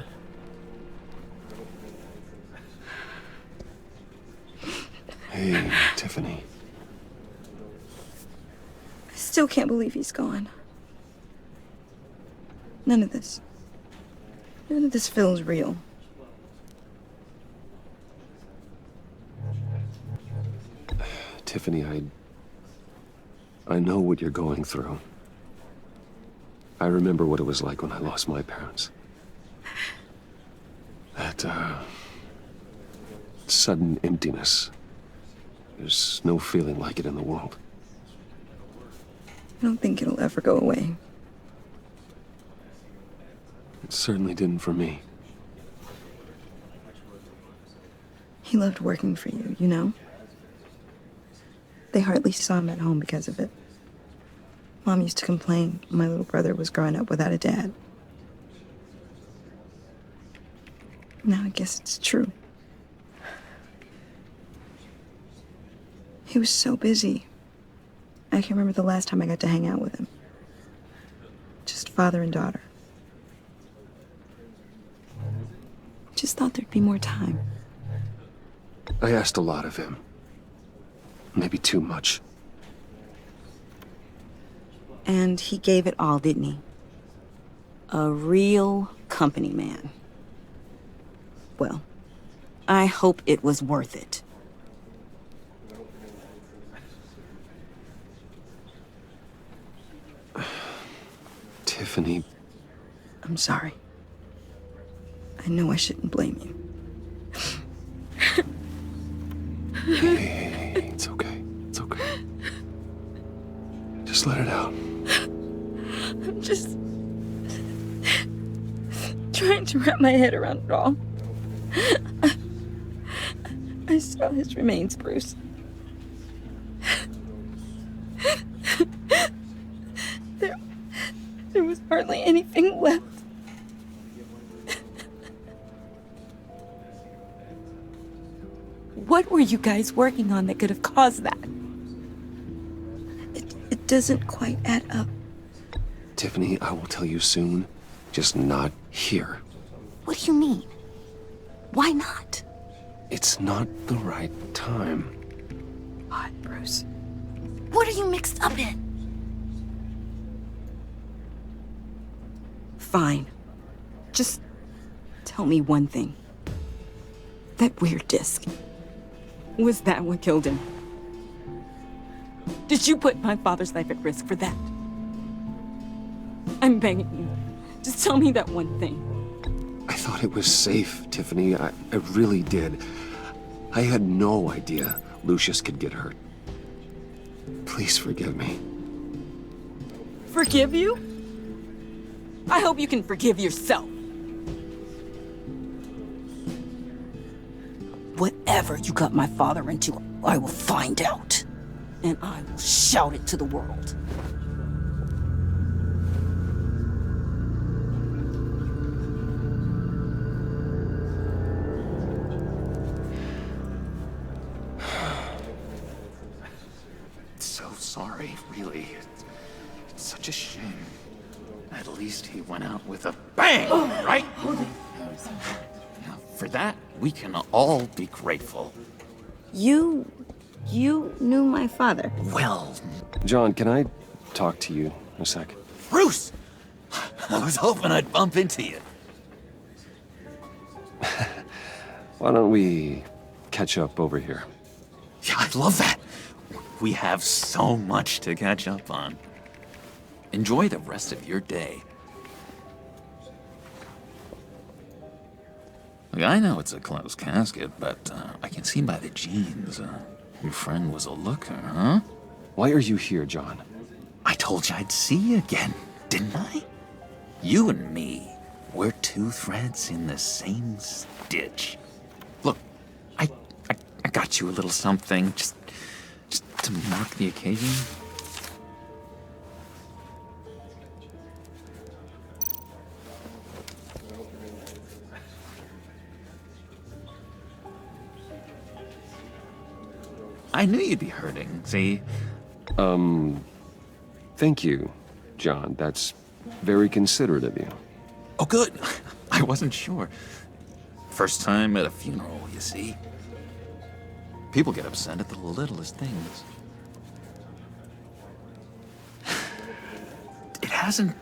A: Hey, Tiffany.
F: I still can't believe he's gone. None of this feels real.
A: Tiffany, I know what you're going through. I remember what it was like when I lost my parents. That, sudden emptiness. There's no feeling like it in the world.
F: I don't think it'll ever go away.
A: It certainly didn't for me.
F: He loved working for you, you know? They hardly saw him at home because of it. Mom used to complain my little brother was growing up without a dad. Now I guess it's true. He was so busy. I can't remember the last time I got to hang out with him. Just father and daughter. Just thought there'd be more time.
A: I asked a lot of him. Maybe too much.
F: And he gave it all, didn't he? A real company man. Well, I hope it was worth it.
A: Tiffany.
F: I'm sorry. I know I shouldn't blame you.
A: Hey, it's okay. It's okay. Just let it out.
F: I'm just trying to wrap my head around it all. I saw his remains, Bruce. There was hardly anything left. What were you guys working on that could have caused that? It doesn't quite add up.
A: Tiffany, I will tell you soon. Just not here.
F: What do you mean? Why not?
A: It's not the right time.
F: What, Bruce? What are you mixed up in? Fine. Just tell me one thing. That weird disc. Was that what killed him? Did you put my father's life at risk for that? I'm begging you. Just tell me that one thing.
A: I thought it was safe, Tiffany. I really did. I had no idea Lucius could get hurt. Please forgive me.
F: Forgive you? I hope you can forgive yourself. Whatever you got my father into, I will find out. And I will shout it to the world.
H: So sorry, really. It's such a shame. At least he went out with a bang, right? Now, for that, we can all be grateful.
F: You knew my father.
H: Well...
A: John, can I talk to you a sec?
H: Bruce! I was hoping I'd bump into you.
A: Why don't we catch up over here?
H: Yeah, I love that. We have so much to catch up on. Enjoy the rest of your day. Look, I know it's a closed casket, but I can see by the jeans. Your friend was a looker, huh?
A: Why are you here, John?
H: I told you I'd see you again, didn't I? You and me, we're two threads in the same stitch. Look, I got you a little something, just to mark the occasion. I knew you'd be hurting, see?
A: Thank you, John. That's very considerate of you.
H: Oh, good. I wasn't sure. First time at a funeral, you see? People get upset at the littlest things. It hasn't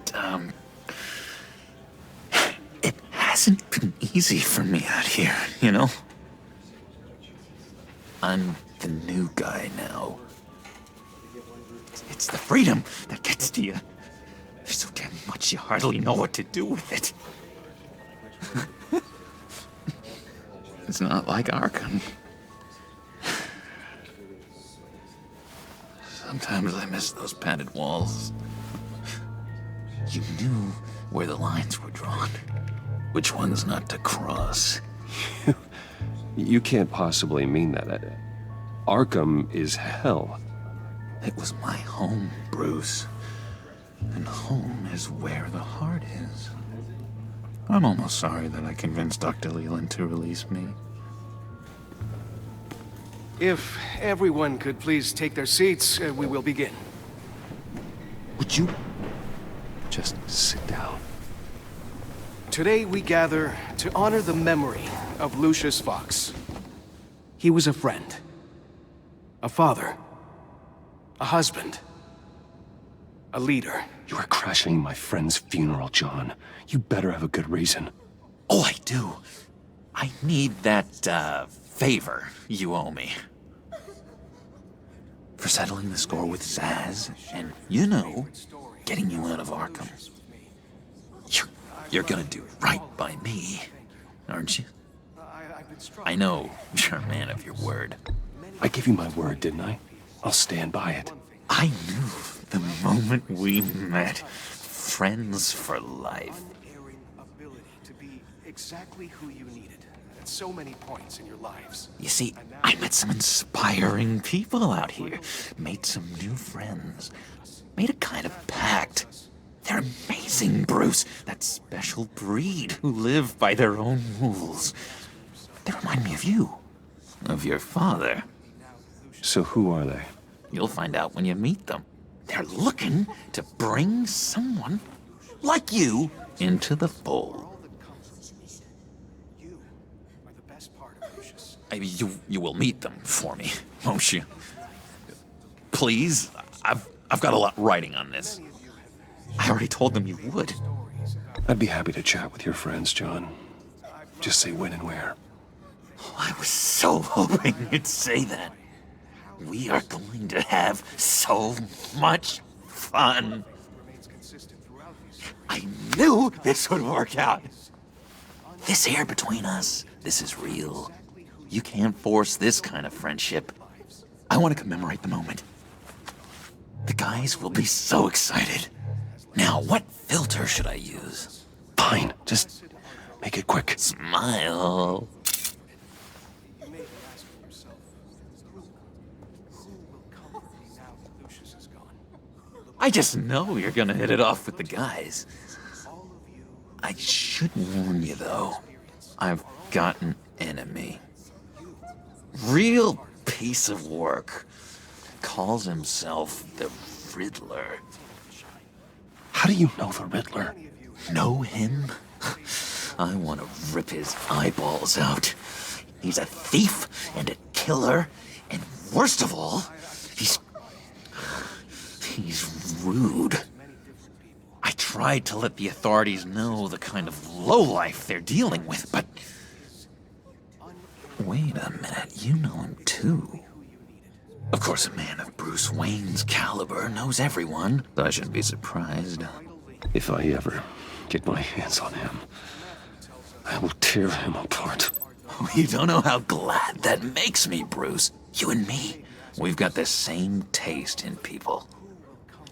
H: been easy for me out here, you know? I'm the new guy now. It's the freedom that gets to you. There's so damn much you hardly know what to do with it. It's not like Arkham. Sometimes I miss those padded walls. You knew where the lines were drawn. Which ones not to cross.
A: You can't possibly mean that. Arkham is hell.
H: It was my home, Bruce. And home is where the heart is. I'm almost sorry that I convinced Dr. Leland to release me.
Q: If everyone could please take their seats, we will begin.
H: Would you
A: just sit down?
Q: Today we gather to honor the memory of Lucius Fox. He was a friend, a father, a husband, a leader.
A: You are crashing my friend's funeral, John. You better have a good reason.
H: Oh, I do. I need that, favor you owe me. For settling the score with Zaz, and, you know, getting you out of Arkham. You're gonna do right by me, aren't you? I know you're a man of your word.
A: I gave you my word, didn't I? I'll stand by it.
H: I knew the moment we met. Friends for life.
Q: To be exactly who you needed at so many points in your lives.
H: You see, I met some inspiring people out here. Made some new friends. Made a kind of pact. They're amazing, Bruce. That special breed who live by their own rules. They remind me of you. Of your father.
A: So who are they?
H: You'll find out when you meet them. They're looking to bring someone like you into the fold. You will meet them for me, won't you? Please, I've got a lot writing on this. I already told them you would.
A: I'd be happy to chat with your friends, John. Just say when and where.
H: Oh, I was so hoping you'd say that. We are going to have so much fun. I knew this would work out. This air between us, this is real. You can't force this kind of friendship. I want to commemorate the moment. The guys will be so excited. Now, what filter should I use?
A: Fine, just make it quick.
H: Smile. I just know you're gonna hit it off with the guys. I should warn you, though. I've got an enemy. Real piece of work. Calls himself the Riddler.
A: How do you know the Riddler?
H: Know him? I want to rip his eyeballs out. He's a thief and a killer, and worst of all, he's rude. I tried to let the authorities know the kind of lowlife they're dealing with, but... Wait a minute, you know him too. Of course, a man of Bruce Wayne's caliber knows everyone, so I shouldn't be surprised.
A: If I ever get my hands on him, I will tear him apart.
H: You don't know how glad that makes me, Bruce. You and me, we've got the same taste in people.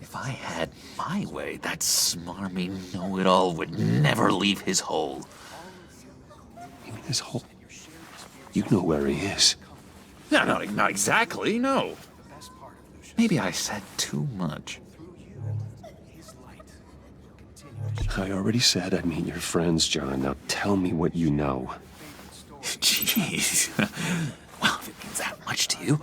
H: If I had my way, that smarmy know-it-all would never leave his hole.
A: You mean his hole? You know where he is.
H: No, not exactly, no. Maybe I said too much.
A: I already said I'd meet your friends, John. Now tell me what you know.
H: Jeez. Well, if it means that much to you.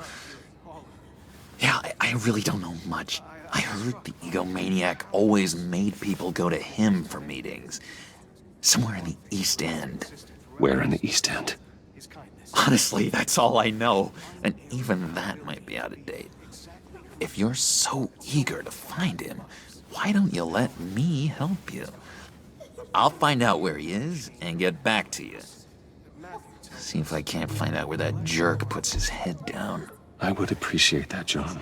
H: Yeah, I really don't know much. I heard the egomaniac always made people go to him for meetings. Somewhere in the East End.
A: Where in the East End?
H: Honestly, that's all I know. And even that might be out of date. If you're so eager to find him, why don't you let me help you? I'll find out where he is and get back to you. See if I can't find out where that jerk puts his head down.
A: I would appreciate that, John.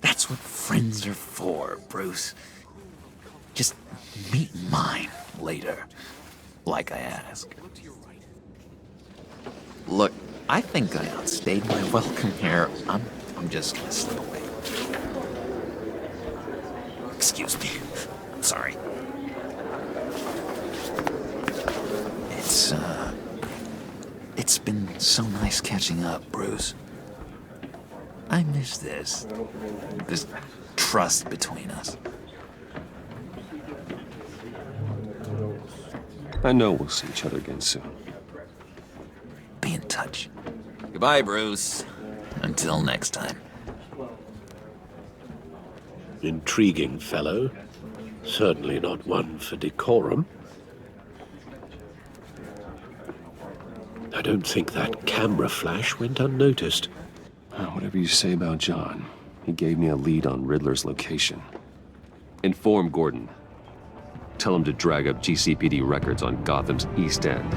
H: That's what friends are for, Bruce. Just meet mine later, like I asked. Look, I think I outstayed my welcome here. I'm just gonna slip away. Excuse me. I'm sorry. It's been so nice catching up, Bruce. I miss this trust between us.
A: I know we'll see each other again soon.
H: Be in touch. Goodbye, Bruce. Until next time.
M: Intriguing fellow. Certainly not one for decorum. I don't think that camera flash went unnoticed.
A: Whatever you say about John, he gave me a lead on Riddler's location. Inform Gordon. Tell him to drag up GCPD records on Gotham's East End.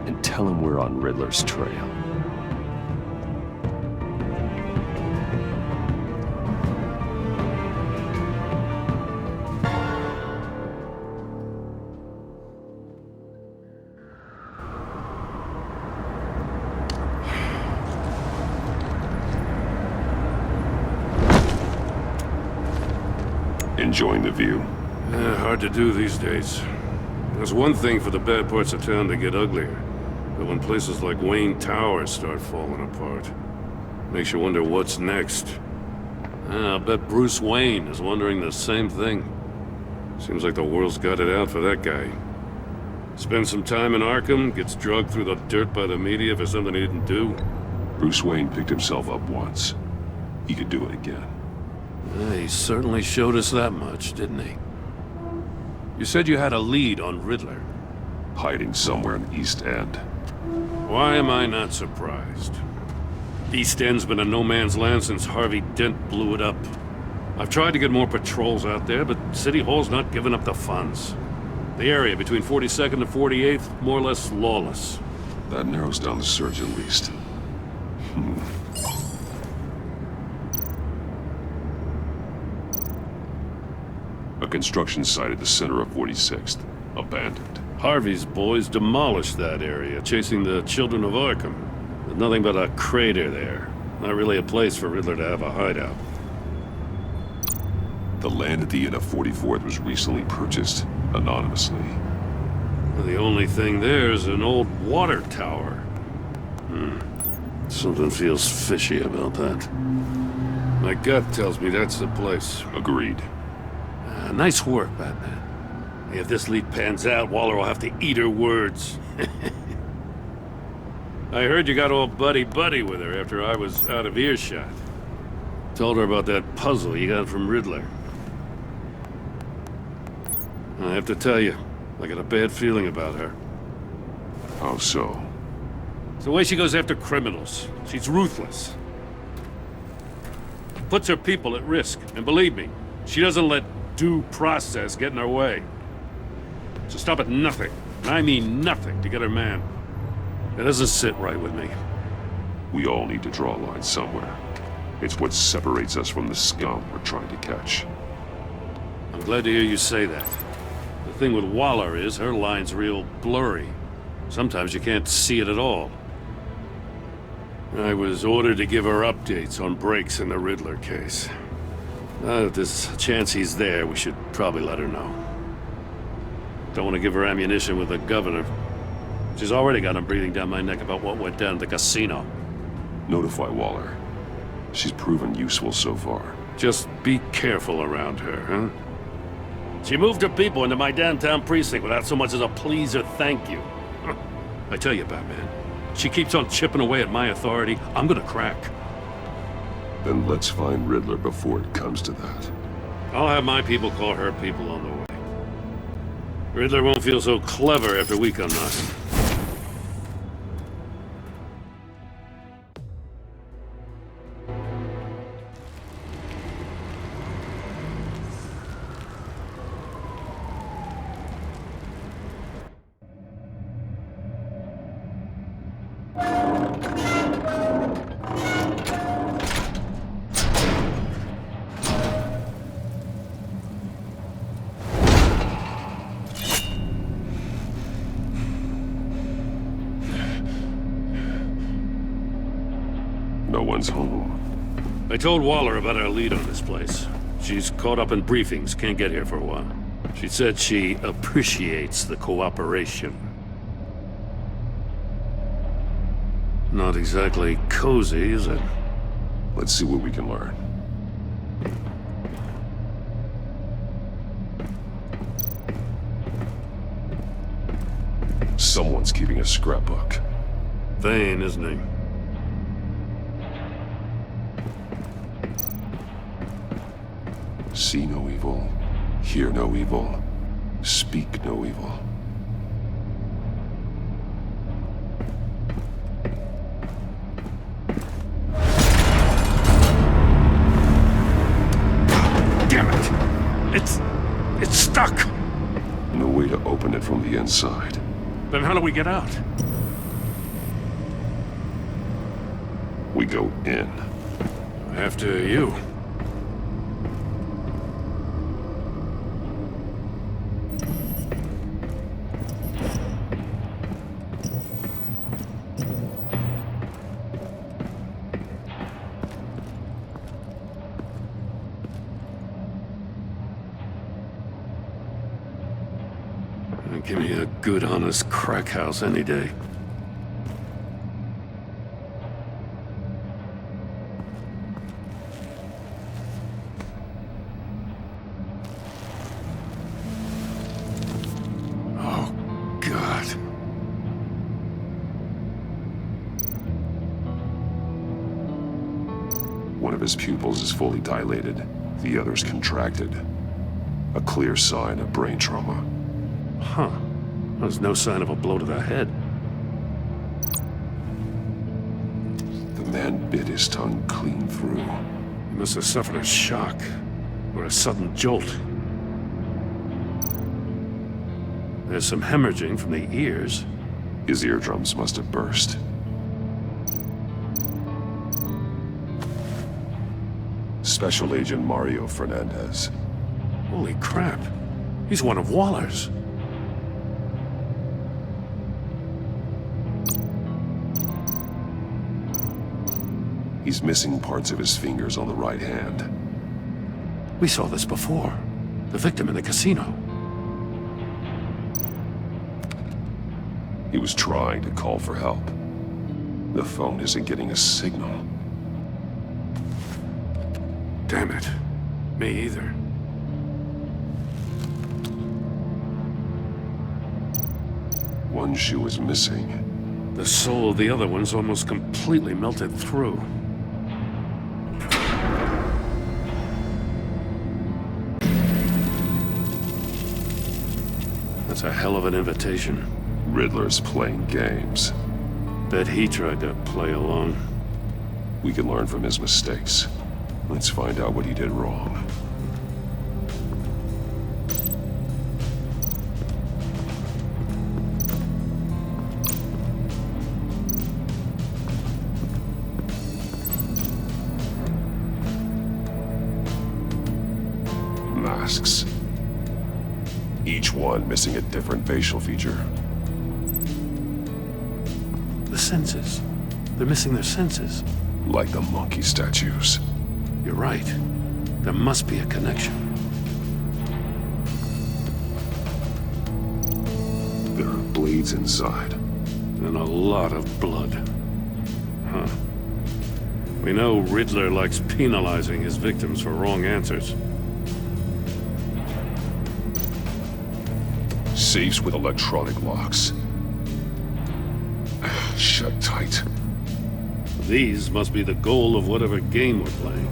A: And tell him we're on Riddler's trail.
I: Enjoying the view?
C: Hard to do these days. There's one thing for the bad parts of town to get uglier, but when places like Wayne Towers start falling apart, makes you wonder what's next. I'll bet Bruce Wayne is wondering the same thing. Seems like the world's got it out for that guy. Spends some time in Arkham, gets drugged through the dirt by the media for something he didn't do.
I: Bruce Wayne picked himself up once. He could do it again.
C: He certainly showed us that much, didn't he? You said you had a lead on Riddler.
I: Hiding somewhere in the East End.
C: Why am I not surprised? East End's been a no-man's land since Harvey Dent blew it up. I've tried to get more patrols out there, but City Hall's not giving up the funds. The area between 42nd and 48th, more or less lawless.
I: That narrows down the search at least. A construction site at the center of 46th. Abandoned.
C: Harvey's boys demolished that area, chasing the children of Arkham. There's nothing but a crater there. Not really a place for Riddler to have a hideout.
I: The land at the end of 44th was recently purchased, anonymously.
C: The only thing there is an old water tower. Something feels fishy about that. My gut tells me that's the place.
I: Agreed.
C: Nice work, Batman. If this lead pans out, Waller will have to eat her words. I heard you got all buddy-buddy with her after I was out of earshot. Told her about that puzzle you got from Riddler. I have to tell you, I got a bad feeling about her.
I: How so?
C: It's the way she goes after criminals. She's ruthless. Puts her people at risk, and believe me, she doesn't let due process get in her way. So stop at nothing, and I mean nothing, to get her man. It doesn't sit right with me.
I: We all need to draw a line somewhere. It's what separates us from the scum we're trying to catch.
C: I'm glad to hear you say that. The thing with Waller is her line's real blurry. Sometimes you can't see it at all. I was ordered to give her updates on breaks in the Riddler case. Now that there's a chance he's there, we should probably let her know. Don't want to give her ammunition with the governor. She's already got him breathing down my neck about what went down at the casino.
I: Notify Waller. She's proven useful so far.
C: Just be careful around her, huh? She moved her people into my downtown precinct without so much as a please or thank you. I tell you, Batman, she keeps on chipping away at my authority, I'm gonna crack.
I: Then let's find Riddler before it comes to that.
C: I'll have my people call her people on the way. Riddler won't feel so clever after we come knocking.
I: No one's home.
C: I told Waller about our lead on this place. She's caught up in briefings, can't get here for a while. She said she appreciates the cooperation. Not exactly cozy, is it?
I: Let's see what we can learn. Someone's keeping a scrapbook.
C: Vain, isn't he?
I: See no evil, hear no evil, speak no evil.
C: Damn it! It's stuck!
I: No way to open it from the inside.
C: Then how do we get out?
I: We go in.
C: After you. Give me a good, honest crack house any day. Oh, God.
I: One of his pupils is fully dilated, the other's contracted. A clear sign of brain trauma.
C: Huh. There's no sign of a blow to the head.
I: The man bit his tongue clean through.
C: He must have suffered a shock, or a sudden jolt. There's some hemorrhaging from the ears.
I: His eardrums must have burst. Special Agent Mario Fernandez.
C: Holy crap. He's one of Waller's.
I: He's missing parts of his fingers on the right hand.
C: We saw this before. The victim in the casino.
I: He was trying to call for help. The phone isn't getting a signal.
C: Damn it. Me either.
I: One shoe is missing.
C: The sole of the other one's almost completely melted through. That's a hell of an invitation.
I: Riddler's playing games.
C: Bet he tried to play along.
I: We can learn from his mistakes. Let's find out what he did wrong. Masks. Each one missing a different facial feature.
C: senses. They're missing their senses.
I: Like the monkey statues.
C: You're right. There must be a connection.
I: There are blades inside.
C: And a lot of blood. Huh. We know Riddler likes penalizing his victims for wrong answers.
I: Safes with electronic locks. Shut tight.
C: These must be the goal of whatever game we're playing.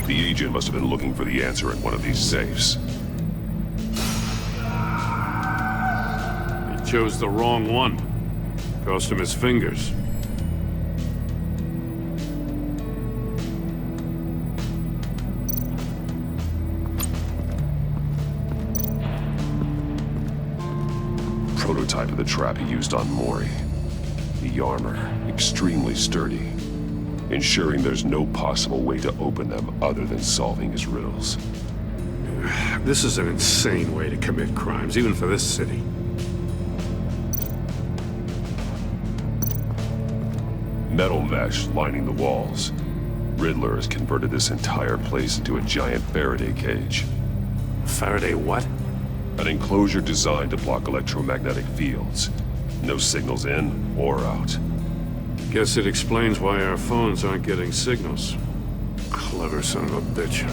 I: The agent must have been looking for the answer in one of these safes.
C: He chose the wrong one. Cost him his fingers.
I: Prototype of the trap he used on Mori. The armor, extremely sturdy, ensuring there's no possible way to open them other than solving his riddles.
C: This is an insane way to commit crimes, even for this city.
I: Metal mesh lining the walls. Riddler has converted this entire place into a giant Faraday cage.
C: Faraday what?
I: An enclosure designed to block electromagnetic fields. No signals in or out.
C: Guess it explains why our phones aren't getting signals. Clever son of a bitch.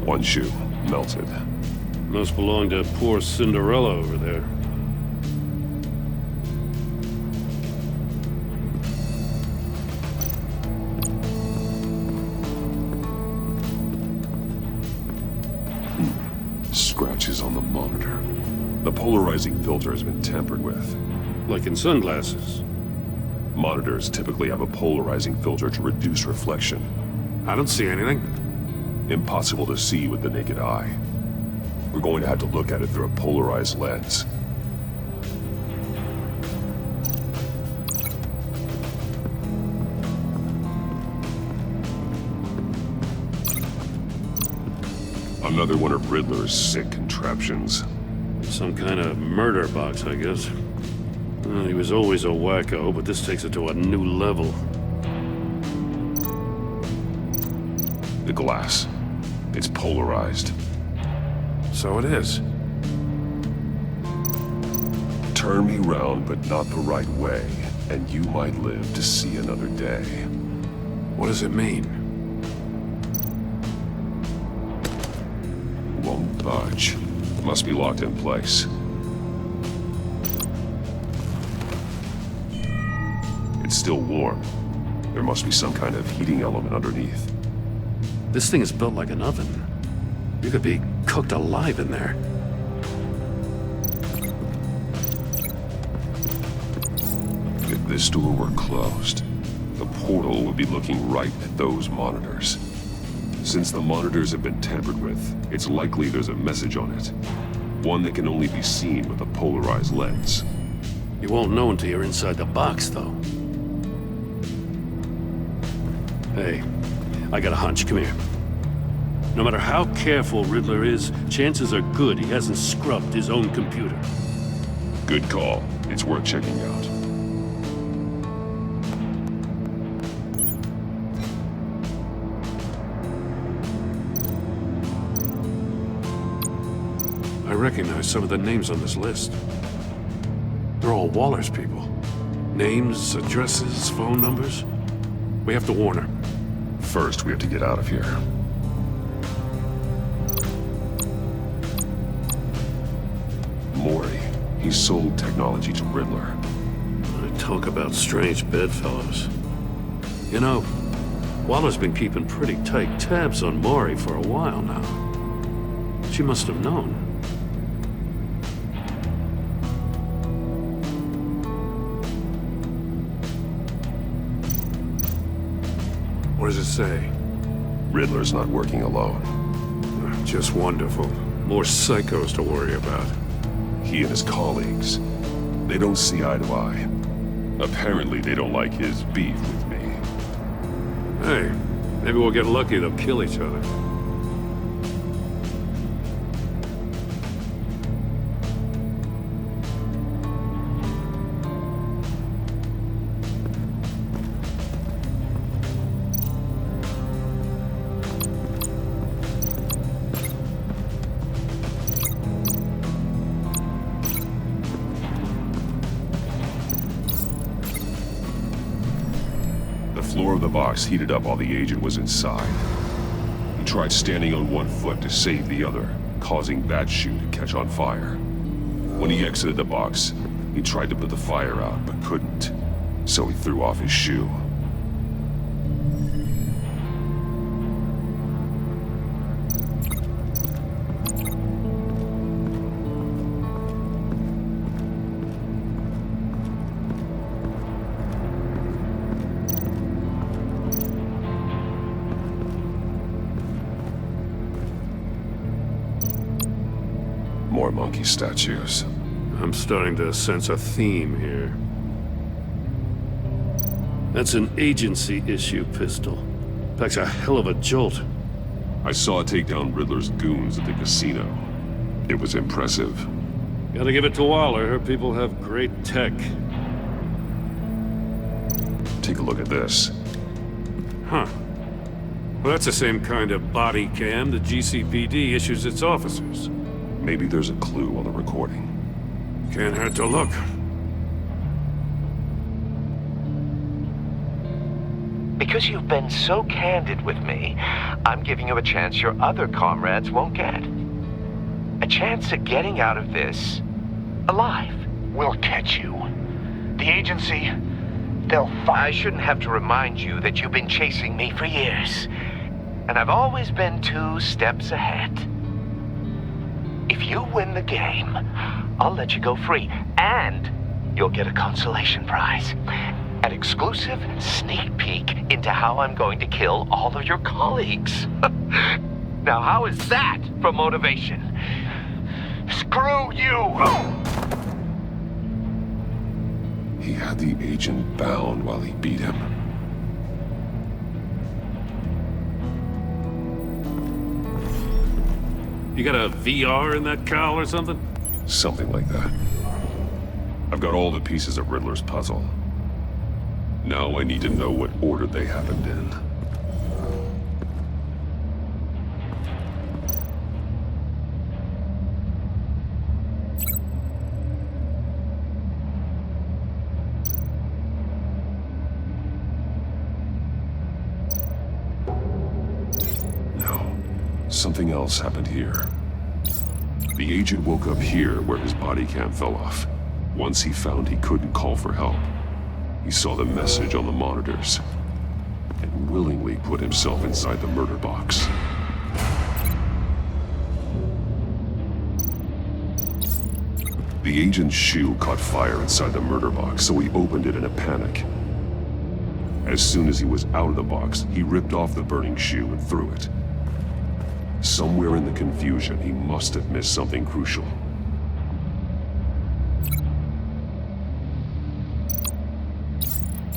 I: One shoe, melted.
C: Must belong to poor Cinderella over there.
I: Scratches on the monitor. The polarizing filter has been tampered with.
C: Like in sunglasses.
I: Monitors typically have a polarizing filter to reduce reflection.
C: I don't see anything.
I: Impossible to see with the naked eye. We're going to have to look at it through a polarized lens. Another one of Riddler's sick contraptions.
C: Some kind of murder box, I guess. Well, he was always a wacko, but this takes it to a new level.
I: The glass. It's polarized.
C: So it is.
I: Turn me round, but not the right way, and you might live to see another day.
C: What does it mean?
I: Won't budge. Must be locked in place. It's still warm. There must be some kind of heating element underneath.
C: This thing is built like an oven. You could be cooked alive in there.
I: If this door were closed, the portal would be looking right at those monitors. Since the monitors have been tampered with, it's likely there's a message on it. One that can only be seen with a polarized lens.
C: You won't know until you're inside the box, though. Hey, I got a hunch. Come here. No matter how careful Riddler is, chances are good he hasn't scrubbed his own computer.
I: Good call. It's worth checking out.
C: I recognize some of the names on this list. They're all Waller's people. Names, addresses, phone numbers. We have to warn her.
I: First, we have to get out of here. Mori. He sold technology to Riddler.
C: Talk about strange bedfellows. You know, Waller's been keeping pretty tight tabs on Mori for a while now. She must have known. What does it say?
I: Riddler's not working alone.
C: Just wonderful. More psychos to worry about.
I: He and his colleagues. They don't see eye to eye. Apparently, they don't like his beef with me.
C: Hey, maybe we'll get lucky to kill each other.
I: The floor of the box heated up while the agent was inside. He tried standing on one foot to save the other, causing that shoe to catch on fire. When he exited the box, he tried to put the fire out, but couldn't. So he threw off his shoe. More monkey statues.
C: I'm starting to sense a theme here. That's an agency issue pistol. Packs a hell of a jolt.
I: I saw it take down Riddler's goons at the casino. It was impressive.
C: Gotta give it to Waller. Her people have great tech.
I: Take a look at this.
C: Huh. Well, that's the same kind of body cam the GCPD issues its officers.
I: Maybe there's a clue on the recording.
C: Can't hurt to look.
E: Because you've been so candid with me, I'm giving you a chance your other comrades won't get. A chance at getting out of this alive.
T: We'll catch you. The agency, they'll find...
E: I shouldn't have to remind you that you've been chasing me for years. And I've always been 2 steps ahead. If you win the game, I'll let you go free, and you'll get a consolation prize. An exclusive sneak peek into how I'm going to kill all of your colleagues. Now, how is that for motivation?
T: Screw you!
I: He had the agent bound while he beat him.
C: You got a VR in that cowl or something?
I: Something like that. I've got all the pieces of Riddler's puzzle. Now I need to know what order they happened in. No. Something else happened here. The agent woke up here where his body cam fell off. Once he found he couldn't call for help, he saw the message on the monitors and willingly put himself inside the murder box. The agent's shoe caught fire inside the murder box, so he opened it in a panic. As soon as he was out of the box, he ripped off the burning shoe and threw it. Somewhere in the confusion, he must have missed something crucial.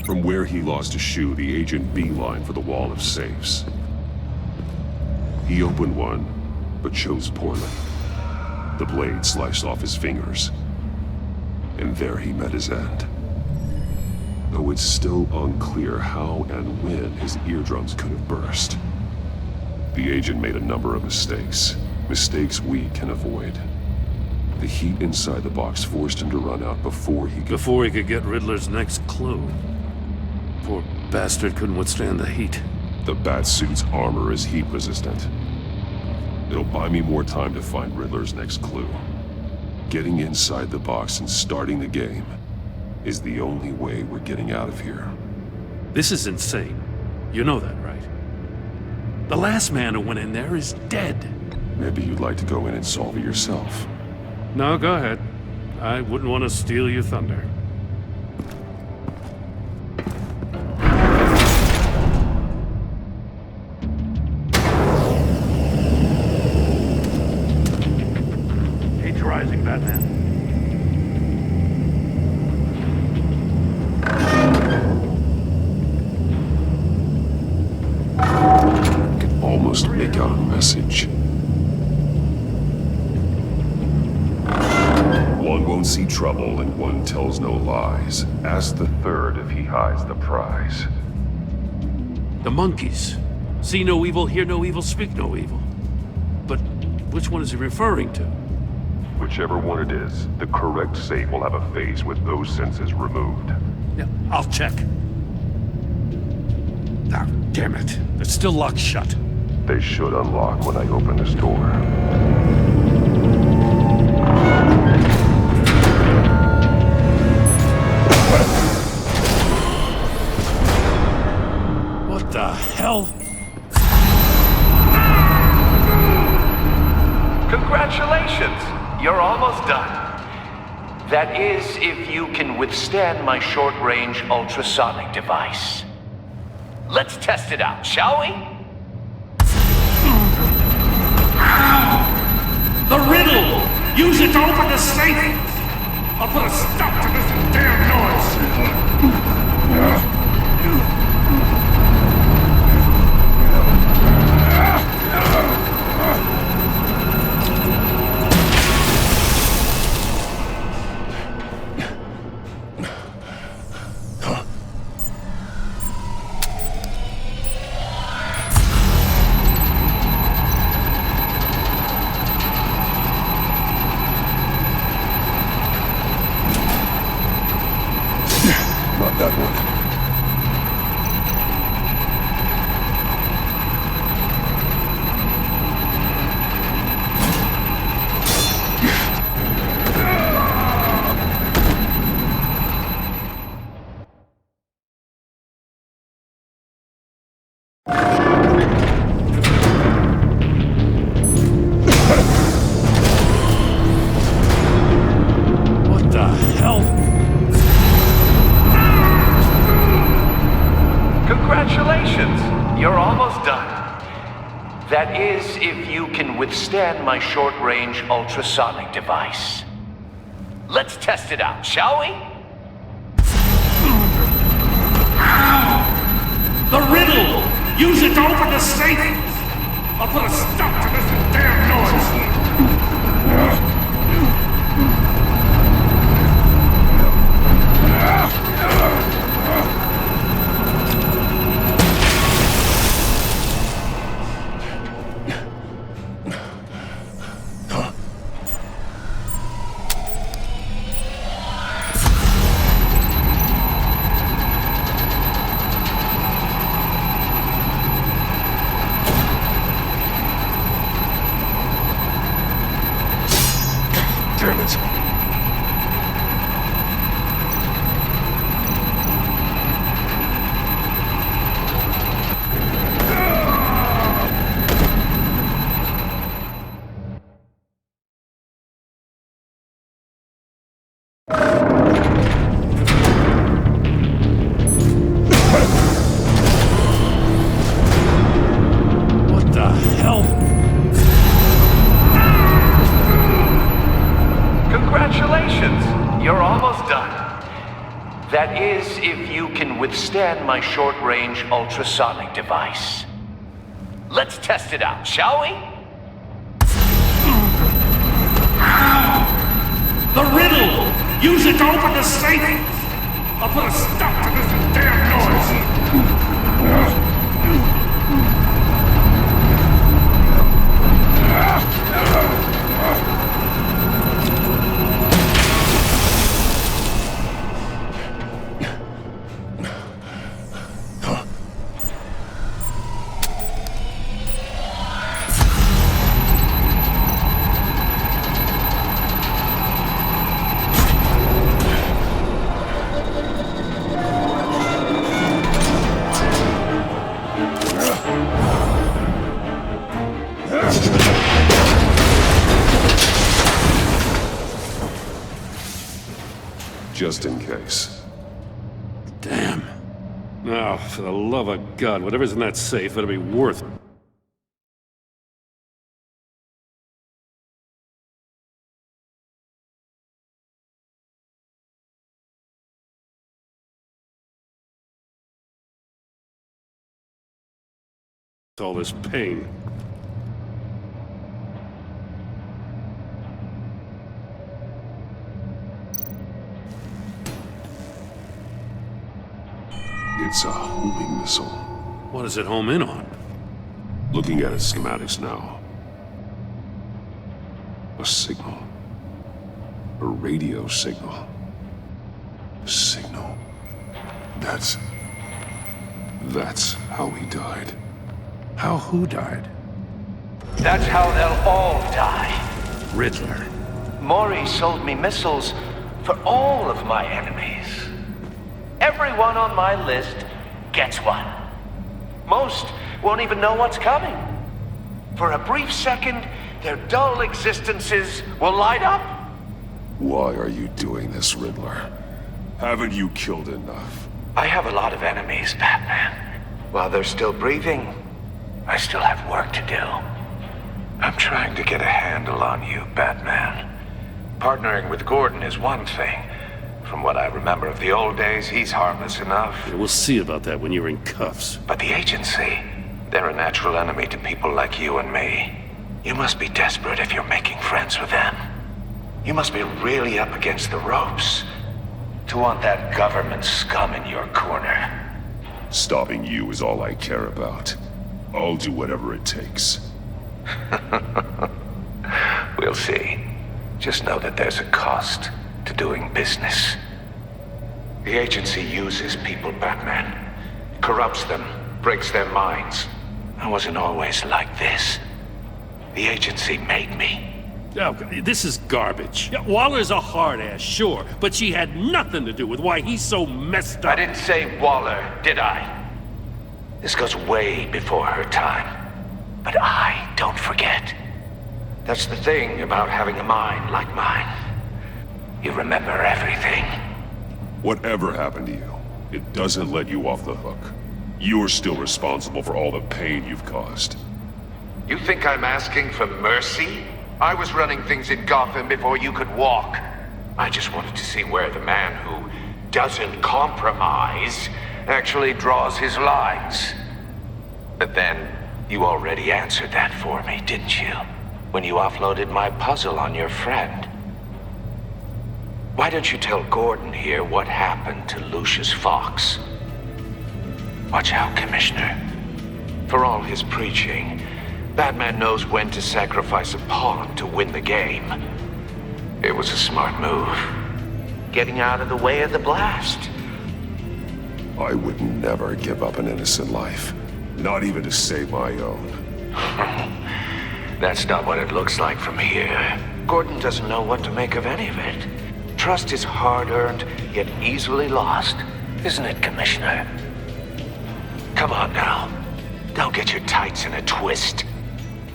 I: From where he lost a shoe, the agent beelined for the wall of safes. He opened one, but chose poorly. The blade sliced off his fingers. And there he met his end. Though it's still unclear how and when his eardrums could have burst. The agent made a number of mistakes. Mistakes we can avoid. The heat inside the box forced him to run out before he could
C: get Riddler's next clue. Poor bastard couldn't withstand the heat.
I: The Batsuit's armor is heat resistant. It'll buy me more time to find Riddler's next clue. Getting inside the box and starting the game is the only way we're getting out of here.
C: This is insane. You know that, right? The last man who went in there is dead.
I: Maybe you'd like to go in and solve it yourself.
C: No, go ahead. I wouldn't want to steal your thunder. Heat's rising, Batman.
I: our message. One won't see trouble and one tells no lies. Ask the third if he hides the prize.
C: The monkeys. See no evil, hear no evil, speak no evil. But which one is he referring to?
I: Whichever one it is, the correct safe will have a face with those senses removed.
C: Yeah, I'll check. Ah, damn it. It's still locked shut.
I: They should unlock when I open this door.
C: What the hell?
E: Congratulations! You're almost done. That is, if you can withstand my short-range ultrasonic device. Let's test it out, shall we?
R: The riddle! Use it to open the safe! I'll put a stop to this damn noise!
I: Not that one.
C: What the hell?
E: Congratulations! You're almost done. That is, if you can withstand my short-range ultrasonic device. Let's test it out, shall we?
R: The riddle! Use it to open the safe! I'll put a stop to this damn noise!
I: Damn it.
C: What the hell?
E: Congratulations! You're almost done. That is, if you can withstand my short-range ultrasonic device. Let's test it out, shall we?
R: The riddle! Use it to open the safe! I'll put a stop to this damn noise!
I: Just in case.
C: Damn. Now, for the love of God, whatever's in that safe better be worth it. All this pain.
I: It's a homing missile.
C: What does it home in on?
I: Looking at its schematics now. A signal. A radio signal. A signal. That's how he died.
C: How who died?
E: That's how they'll all die.
C: Riddler.
E: Maury sold me missiles for all of my enemies. Everyone on my list gets one. Most won't even know what's coming. For a brief second, their dull existences will light up.
I: Why are you doing this, Riddler? Haven't you killed enough?
E: I have a lot of enemies, Batman. While they're still breathing, I still have work to do. I'm trying to get a handle on you, Batman. Partnering with Gordon is one thing. From what I remember of the old days, he's harmless enough.
C: Yeah, we'll see about that when you're in cuffs.
E: But the agency, they're a natural enemy to people like you and me. You must be desperate if you're making friends with them. You must be really up against the ropes to want that government scum in your corner.
I: Stopping you is all I care about. I'll do whatever it takes.
E: We'll see. Just know that there's a cost to doing business. The agency uses people, Batman. Corrupts them, breaks their minds. I wasn't always like this. The agency made me.
C: Oh, this is garbage. Yeah, Waller's a hard ass, sure, but she had nothing to do with why he's so messed up.
E: I didn't say Waller, did I? This goes way before her time. But I don't forget. That's the thing about having a mind like mine. You remember everything.
I: Whatever happened to you, it doesn't let you off the hook. You're still responsible for all the pain you've caused.
E: You think I'm asking for mercy? I was running things in Gotham before you could walk. I just wanted to see where the man who doesn't compromise actually draws his lines. But then, you already answered that for me, didn't you? When you offloaded my puzzle on your friend. Why don't you tell Gordon here what happened to Lucius Fox? Watch out, Commissioner. For all his preaching, Batman knows when to sacrifice a pawn to win the game. It was a smart move. Getting out of the way of the blast.
I: I would never give up an innocent life. Not even to save my own.
E: That's not what it looks like from here. Gordon doesn't know what to make of any of it. Trust is hard-earned, yet easily lost. Isn't it, Commissioner? Come on now. Don't get your tights in a twist.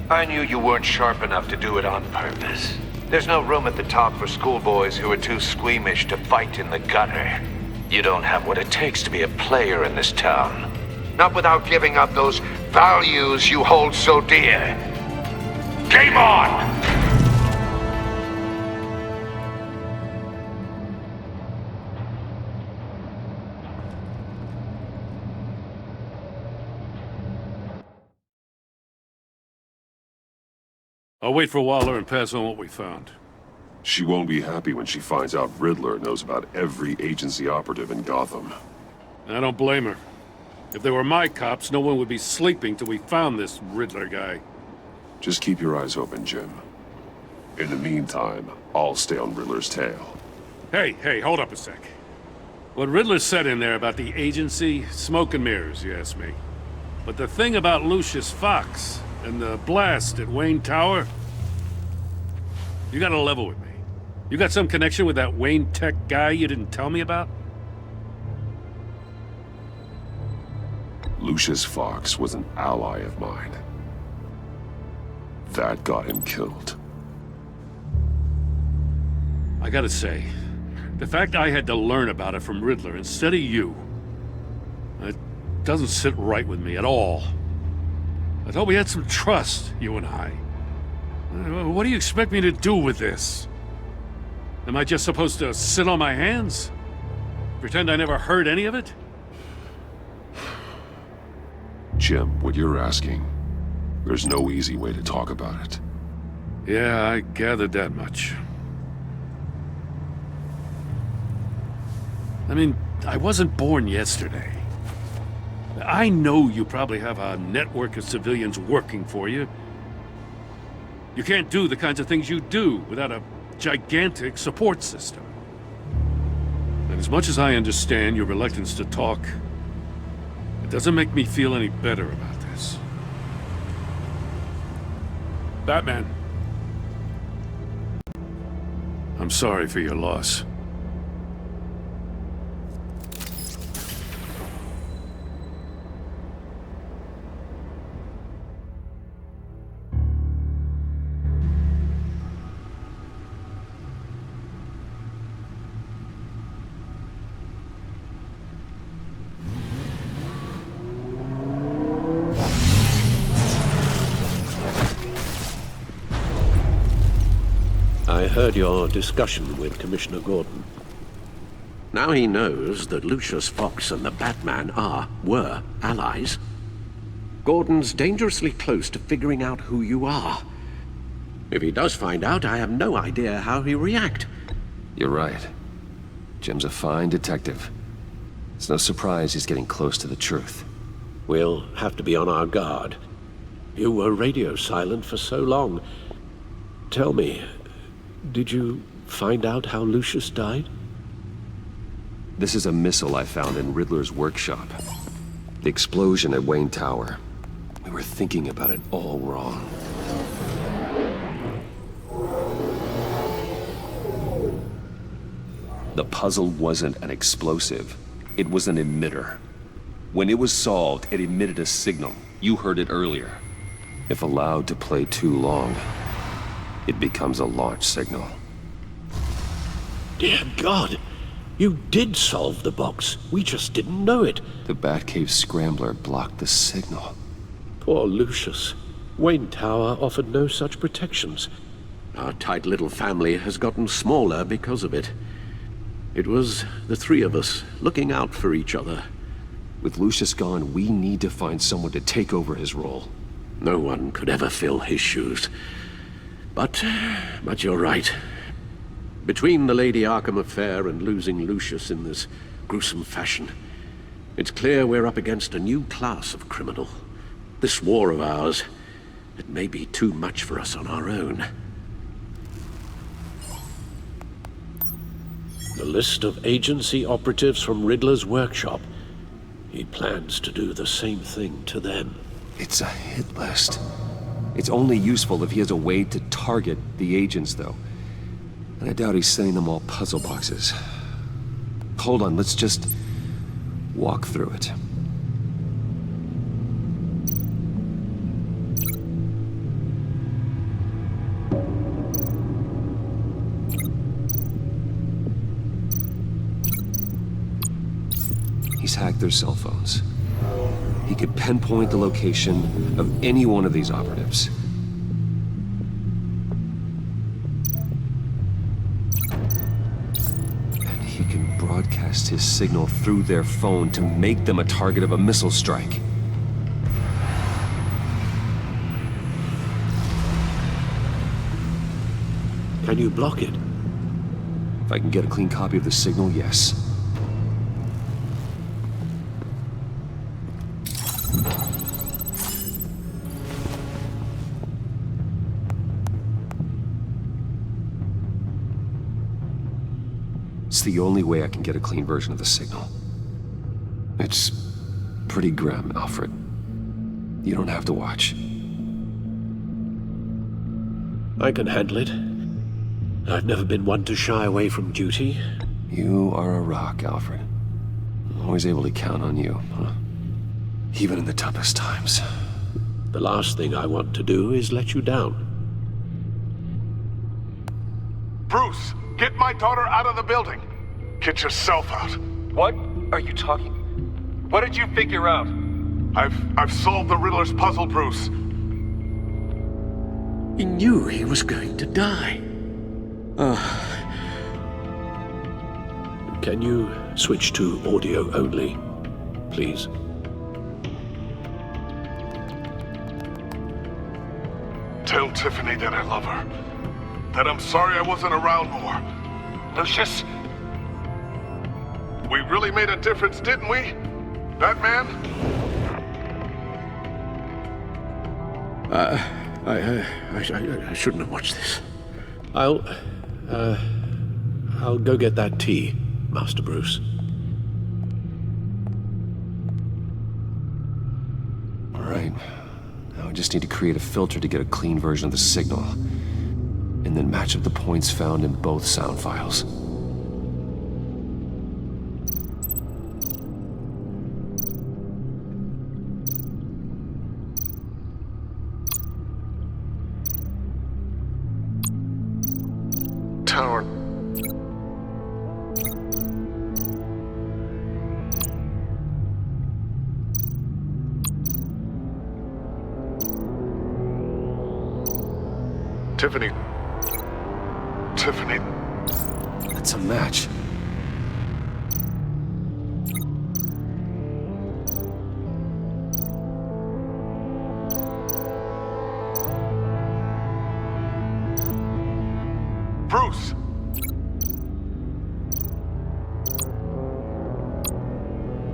E: I knew you weren't sharp enough to do it on purpose. There's no room at the top for schoolboys who are too squeamish to fight in the gutter. You don't have what it takes to be a player in this town. Not without giving up those values you hold so dear. Game on!
C: I'll wait for Waller and pass on what we found.
I: She won't be happy when she finds out Riddler knows about every agency operative in Gotham.
C: I don't blame her. If they were my cops, no one would be sleeping till we found this Riddler guy.
I: Just keep your eyes open, Jim. In the meantime, I'll stay on Riddler's tail.
C: Hey, hold up a sec. What Riddler said in there about the agency, smoke and mirrors, you ask me. But the thing about Lucius Fox and the blast at Wayne Tower, you gotta level with me. You got some connection with that Wayne Tech guy you didn't tell me about?
I: Lucius Fox was an ally of mine. That got him killed.
C: I gotta say, the fact I had to learn about it from Riddler instead of you, it doesn't sit right with me at all. I thought we had some trust, you and I. What do you expect me to do with this? Am I just supposed to sit on my hands? Pretend I never heard any of it?
I: Jim, what you're asking, there's no easy way to talk about it.
C: Yeah, I gathered that much. I mean, I wasn't born yesterday. I know you probably have a network of civilians working for you. You can't do the kinds of things you do without a gigantic support system. And as much as I understand your reluctance to talk, it doesn't make me feel any better about this. Batman. I'm sorry for your loss.
M: I heard your discussion with Commissioner Gordon. Now he knows that Lucius Fox and the Batman were allies. Gordon's dangerously close to figuring out who you are. If he does find out, I have no idea how he'll react.
A: You're right. Jim's a fine detective. It's no surprise he's getting close to the truth.
M: We'll have to be on our guard. You were radio silent for so long. Tell me, did you find out how Lucius died?
A: This is a missile I found in Riddler's workshop. The explosion at Wayne Tower. We were thinking about it all wrong. The puzzle wasn't an explosive. It was an emitter. When it was solved, it emitted a signal. You heard it earlier. If allowed to play too long, it becomes a launch signal.
M: Dear God! You did solve the box. We just didn't know it.
A: The Batcave scrambler blocked the signal.
M: Poor Lucius. Wayne Tower offered no such protections. Our tight little family has gotten smaller because of it. It was the three of us looking out for each other.
A: With Lucius gone, we need to find someone to take over his role.
M: No one could ever fill his shoes. But you're right. Between the Lady Arkham affair and losing Lucius in this gruesome fashion, it's clear we're up against a new class of criminal. This war of ours, it may be too much for us on our own. The list of agency operatives from Riddler's workshop. He plans to do the same thing to them.
A: It's a hit list. It's only useful if he has a way to target the agents, though. And I doubt he's sending them all puzzle boxes. Hold on, let's just walk through it. He's hacked their cell phones. He could pinpoint the location of any one of these operatives. And he can broadcast his signal through their phone to make them a target of a missile strike.
M: Can you block it?
A: If I can get a clean copy of the signal, yes. It's the only way I can get a clean version of the signal. It's pretty grim, Alfred. You don't have to watch.
M: I can handle it. I've never been one to shy away from duty.
A: You are a rock, Alfred. I'm always able to count on you, huh? Even in the toughest times.
M: The last thing I want to do is let you down.
N: Bruce, get my daughter out of the building. Get yourself out.
U: What are you talking? What did you figure out?
N: I've solved the Riddler's puzzle, Bruce.
M: He knew he was going to die. Can you switch to audio only, please?
N: Tell Tiffany that I love her. That I'm sorry I wasn't around more.
U: Lucius?
N: We really made a difference, didn't we? Batman?
M: I shouldn't have watched this. I'll go get that tea, Master Bruce.
A: All right. Now I just need to create a filter to get a clean version of the signal, and then match up the points found in both sound files.
N: Tower. Tiffany. Tiffany.
A: That's a match.
N: Bruce!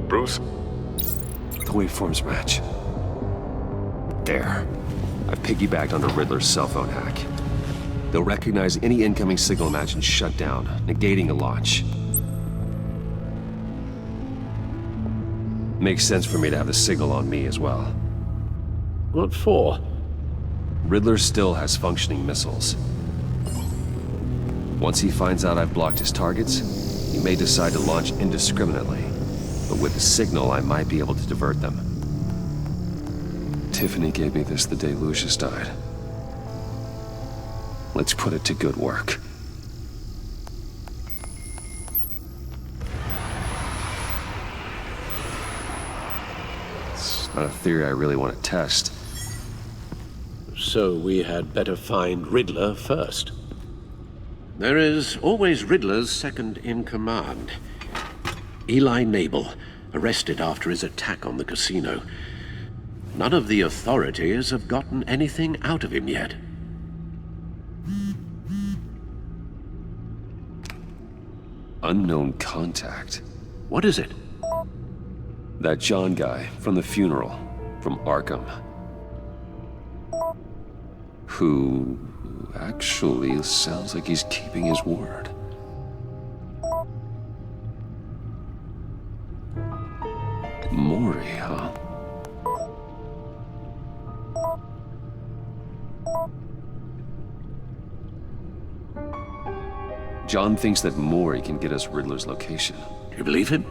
N: Bruce?
A: The waveforms match. There. I've piggybacked onto Riddler's cell phone hack. They'll recognize any incoming signal match and shut down, negating a launch. Makes sense for me to have the signal on me as well.
M: What for?
A: Riddler still has functioning missiles. Once he finds out I've blocked his targets, he may decide to launch indiscriminately. But with the signal, I might be able to divert them. Tiffany gave me this the day Lucius died. Let's put it to good work. It's not a theory I really want to test.
M: So we had better find Riddler first. There is always Riddler's second in command. Eli Nabel, arrested after his attack on the casino. None of the authorities have gotten anything out of him yet.
A: Unknown contact.
M: What is it?
A: That John guy from the funeral, from Arkham. Who actually sounds like he's keeping his word. Mori, huh? John thinks that Mori can get us Riddler's location.
M: Do you believe him?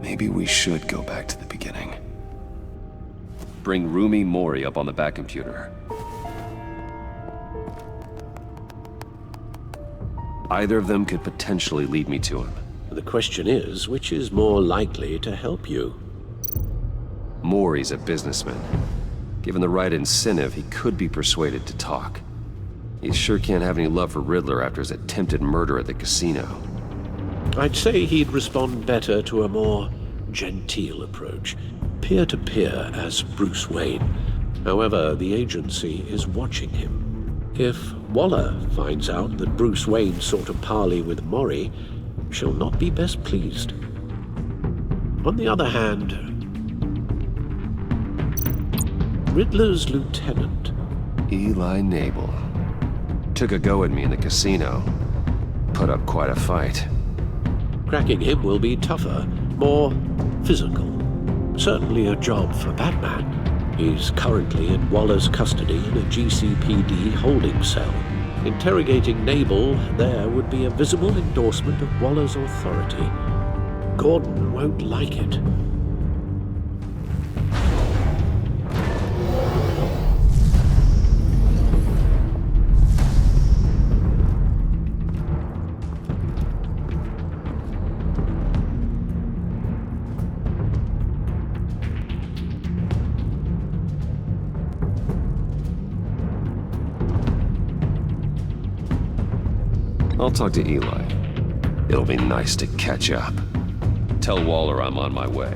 A: Maybe we should go back to the beginning. Bring Rumi Mori up on the back computer. Either of them could potentially lead me to him.
M: The question is, which is more likely to help you?
A: Mori's a businessman. Given the right incentive, he could be persuaded to talk. He sure can't have any love for Riddler after his attempted murder at the casino.
M: I'd say he'd respond better to a more genteel approach, peer-to-peer as Bruce Wayne. However, the agency is watching him. If Waller finds out that Bruce Wayne sought a parley with Mori, she'll not be best pleased. On the other hand, Riddler's lieutenant,
A: Eli Nabel, took a go at me in the casino. Put up quite a fight.
M: Cracking him will be tougher, more physical. Certainly a job for Batman. He's currently in Waller's custody in a GCPD holding cell. Interrogating Nabel there would be a visible endorsement of Waller's authority. Gordon won't like it.
A: I'll talk to Eli. It'll be nice to catch up. Tell Waller I'm on my way.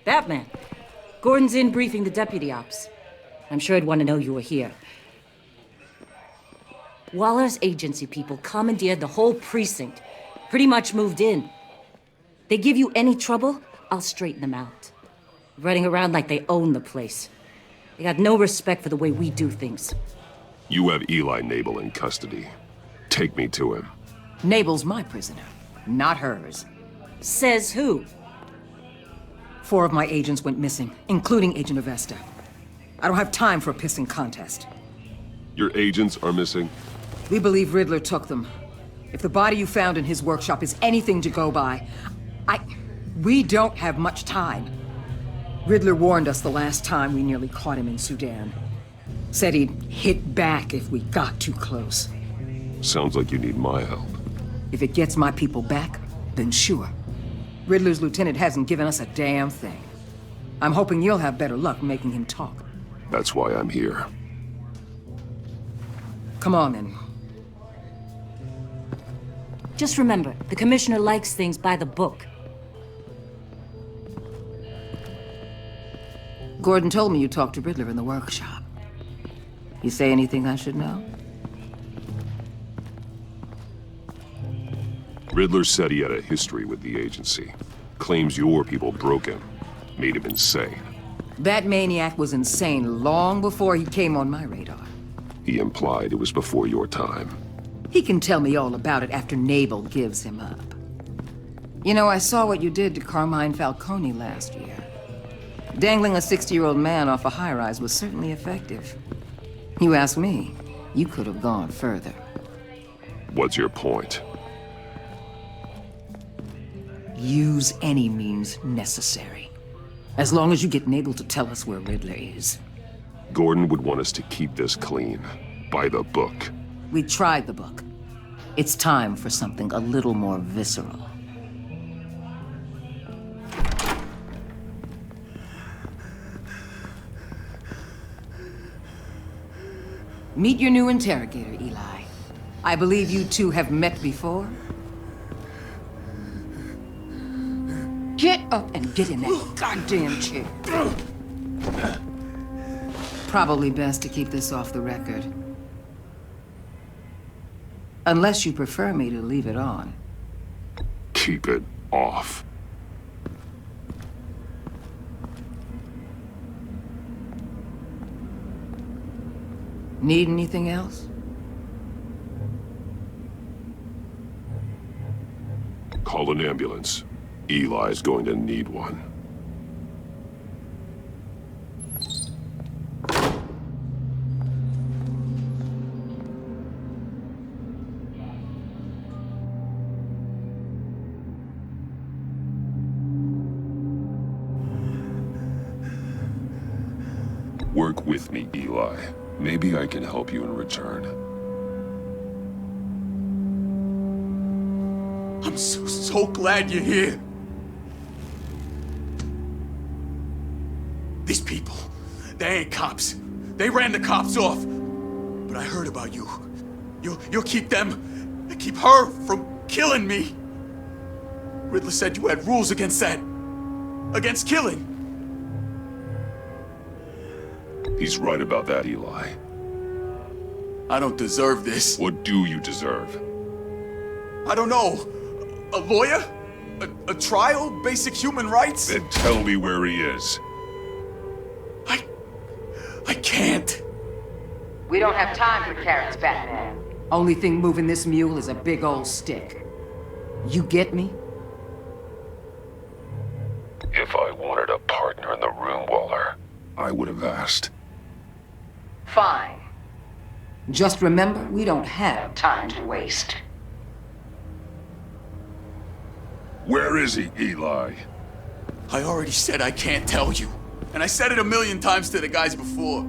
D: Batman. Gordon's in briefing the deputy ops. I'm sure he'd want to know you were here. Waller's agency people commandeered the whole precinct. Pretty much moved in. They give you any trouble, I'll straighten them out. Running around like they own the place. They got no respect for the way we do things.
I: You have Eli Nabel in custody. Take me to him.
K: Nabel's my prisoner, not hers.
D: Says who?
K: 4 of my agents went missing, including Agent Avesta. I don't have time for a pissing contest.
I: Your agents are missing?
K: We believe Riddler took them. If the body you found in his workshop is anything to go by, we don't have much time. Riddler warned us the last time we nearly caught him in Sudan. Said he'd hit back if we got too close.
I: Sounds like you need my help.
K: If it gets my people back, then sure. Riddler's lieutenant hasn't given us a damn thing. I'm hoping you'll have better luck making him talk.
I: That's why I'm here.
K: Come on, then.
D: Just remember, the commissioner likes things by the book.
K: Gordon told me you talked to Riddler in the workshop. You say anything I should know?
I: Riddler said he had a history with the agency. Claims your people broke him. Made him insane.
K: That maniac was insane long before he came on my radar.
I: He implied it was before your time.
K: He can tell me all about it after Nabel gives him up. You know, I saw what you did to Carmine Falcone last year. Dangling a 60-year-old man off a high-rise was certainly effective. You ask me, you could have gone further.
I: What's your point?
K: Use any means necessary. As long as you get Nabel to tell us where Riddler is.
I: Gordon would want us to keep this clean. By the book.
K: We tried the book. It's time for something a little more visceral. Meet your new interrogator, Eli. I believe you two have met before. Get up and get in that goddamn chair. Probably best to keep this off the record. Unless you prefer me to leave it on.
I: Keep it off.
K: Need anything else?
I: Call an ambulance. Eli's going to need one. Work with me, Eli. Maybe I can help you in return.
V: I'm so glad you're here. These people, they ain't cops. They ran the cops off. But I heard about you. You'll keep them, keep her from killing me. Riddler said you had rules against that. Against killing.
I: He's right about that, Eli.
V: I don't deserve this.
I: What do you deserve?
V: I don't know. A lawyer? A trial? Basic human rights?
I: Then tell me where he is.
V: I can't.
K: We don't have time for carrots, Batman. Only thing moving this mule is a big old stick. You get me?
I: If I wanted a partner in the room, Waller, I would have asked.
K: Fine. Just remember, we don't have time to waste.
I: Where is he, Eli?
V: I already said I can't tell you. And I said it 1,000,000 times to the guys before.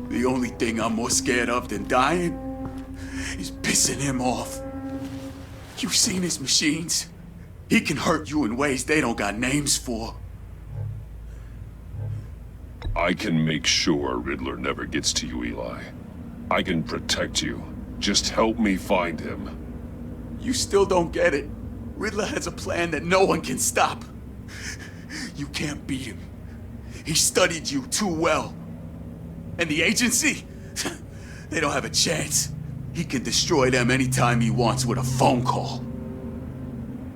V: The only thing I'm more scared of than dying is pissing him off. You've seen his machines. He can hurt you in ways they don't got names for.
I: I can make sure Riddler never gets to you, Eli. I can protect you. Just help me find him.
V: You still don't get it. Riddler has a plan that no one can stop. You can't beat him. He studied you too well. And the agency? They don't have a chance. He can destroy them anytime he wants with a phone call.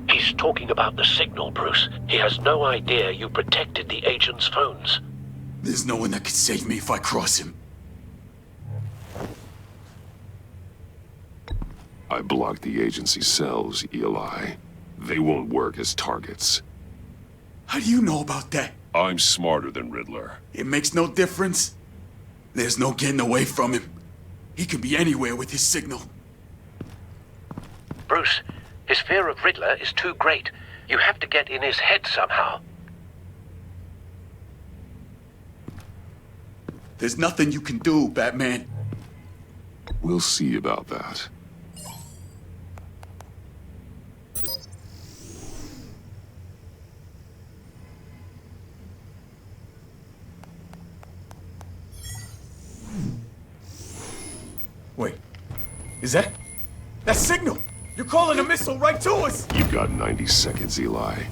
M: He's talking about the signal, Bruce. He has no idea you protected the agent's phones.
V: There's no one that can save me if I cross him.
I: I blocked the agency cells, Eli. They won't work as targets.
V: How do you know about that?
I: I'm smarter than Riddler.
V: It makes no difference. There's no getting away from him. He can be anywhere with his signal.
M: Bruce, his fear of Riddler is too great. You have to get in his head somehow.
V: There's nothing you can do, Batman.
I: We'll see about that.
V: Wait, is that signal? You're calling a missile right to us!
I: You've got 90 seconds, Eli.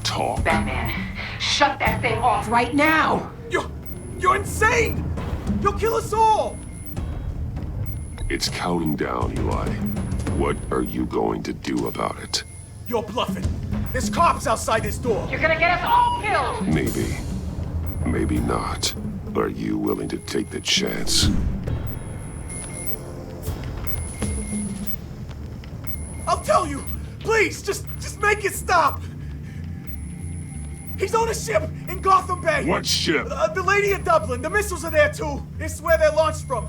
I: Talk.
G: Batman, shut that thing off right now!
V: You're insane! You'll kill us all!
I: It's counting down, Eli. What are you going to do about it?
V: You're bluffing. There's cops outside this door.
G: You're gonna get us all killed!
I: Maybe. Maybe not. Are you willing to take the chance?
V: I'll tell you! Please, just make it stop! He's on a ship in Gotham Bay!
I: What ship?
V: The Lady of Dublin. The missiles are there, too. It's where they're launched from.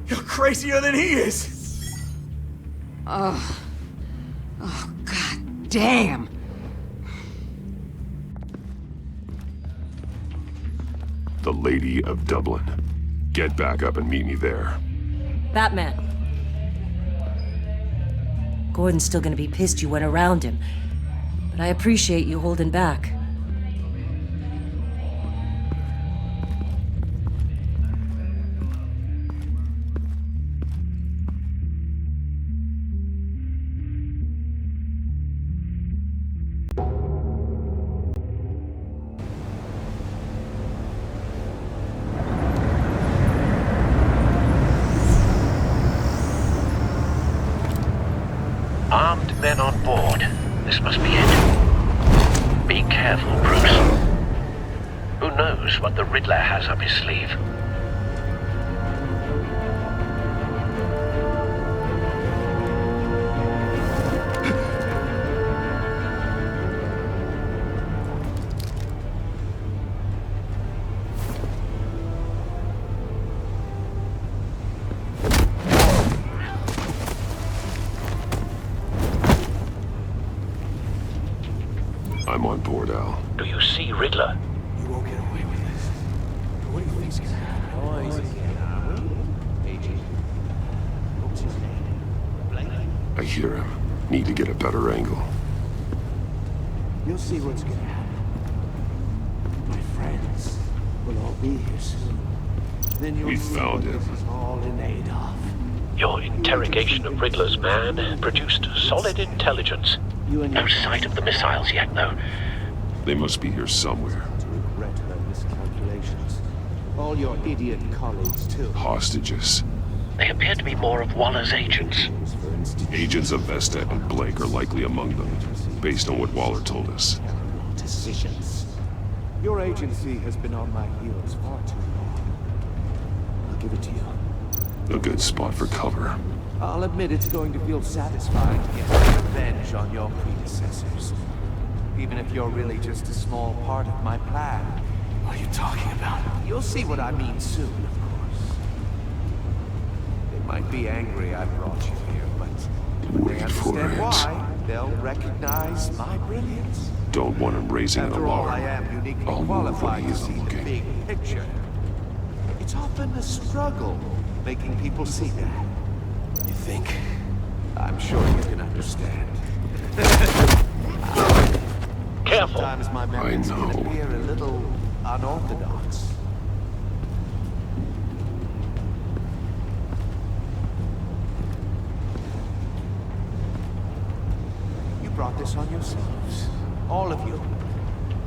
V: You're crazier than he is!
K: Oh, God damn!
I: The Lady of Dublin. Get back up and meet me there.
D: Batman. Gordon's still gonna be pissed you went around him, but I appreciate you holding back.
M: Armed men on board. This must be it. Be careful, Bruce. Who knows what the Riddler has up his sleeve?
I: I'm on board, Al.
M: Do you see Riddler?
Q: You won't get away with this. What do you think's gonna happen? Oh, easy. What's his name?
I: I hear him. Need to get a better angle.
J: You'll see what's gonna happen. My friends will all be here soon. Then you'll
I: We
J: see
I: found
J: what
I: him.
J: this is all in aid of.
M: Your interrogation of Riddler's man produced solid intelligence. No sight of the missiles yet, though.
I: They must be here somewhere.
J: To regret her miscalculations. All your idiot colleagues, too.
I: Hostages.
M: They appear to be more of Waller's agents.
I: Agents of Vesta and Blake are likely among them, based on what Waller told us.
J: Decisions. Your agency has been on my heels far too long. I'll give it to you.
I: A good spot for cover.
J: I'll admit it's going to feel satisfying to get revenge on your predecessors. Even if you're really just a small part of my plan.
Q: What are you talking about?
J: You'll see what I mean soon, of course. They might be angry I brought you here, but when they understand why, they'll recognize my brilliance.
I: Don't want him raising an
J: After all, I
I: alarm.
J: am uniquely
I: I'll move when
J: qualified
I: he
J: to
I: isn't
J: see the
I: looking.
J: big picture. It's often a struggle making people see that.
Q: You think?
J: I'm sure you can understand.
M: Careful.
J: Sometimes my methods can appear a little unorthodox.
E: brought this on yourselves. All of you.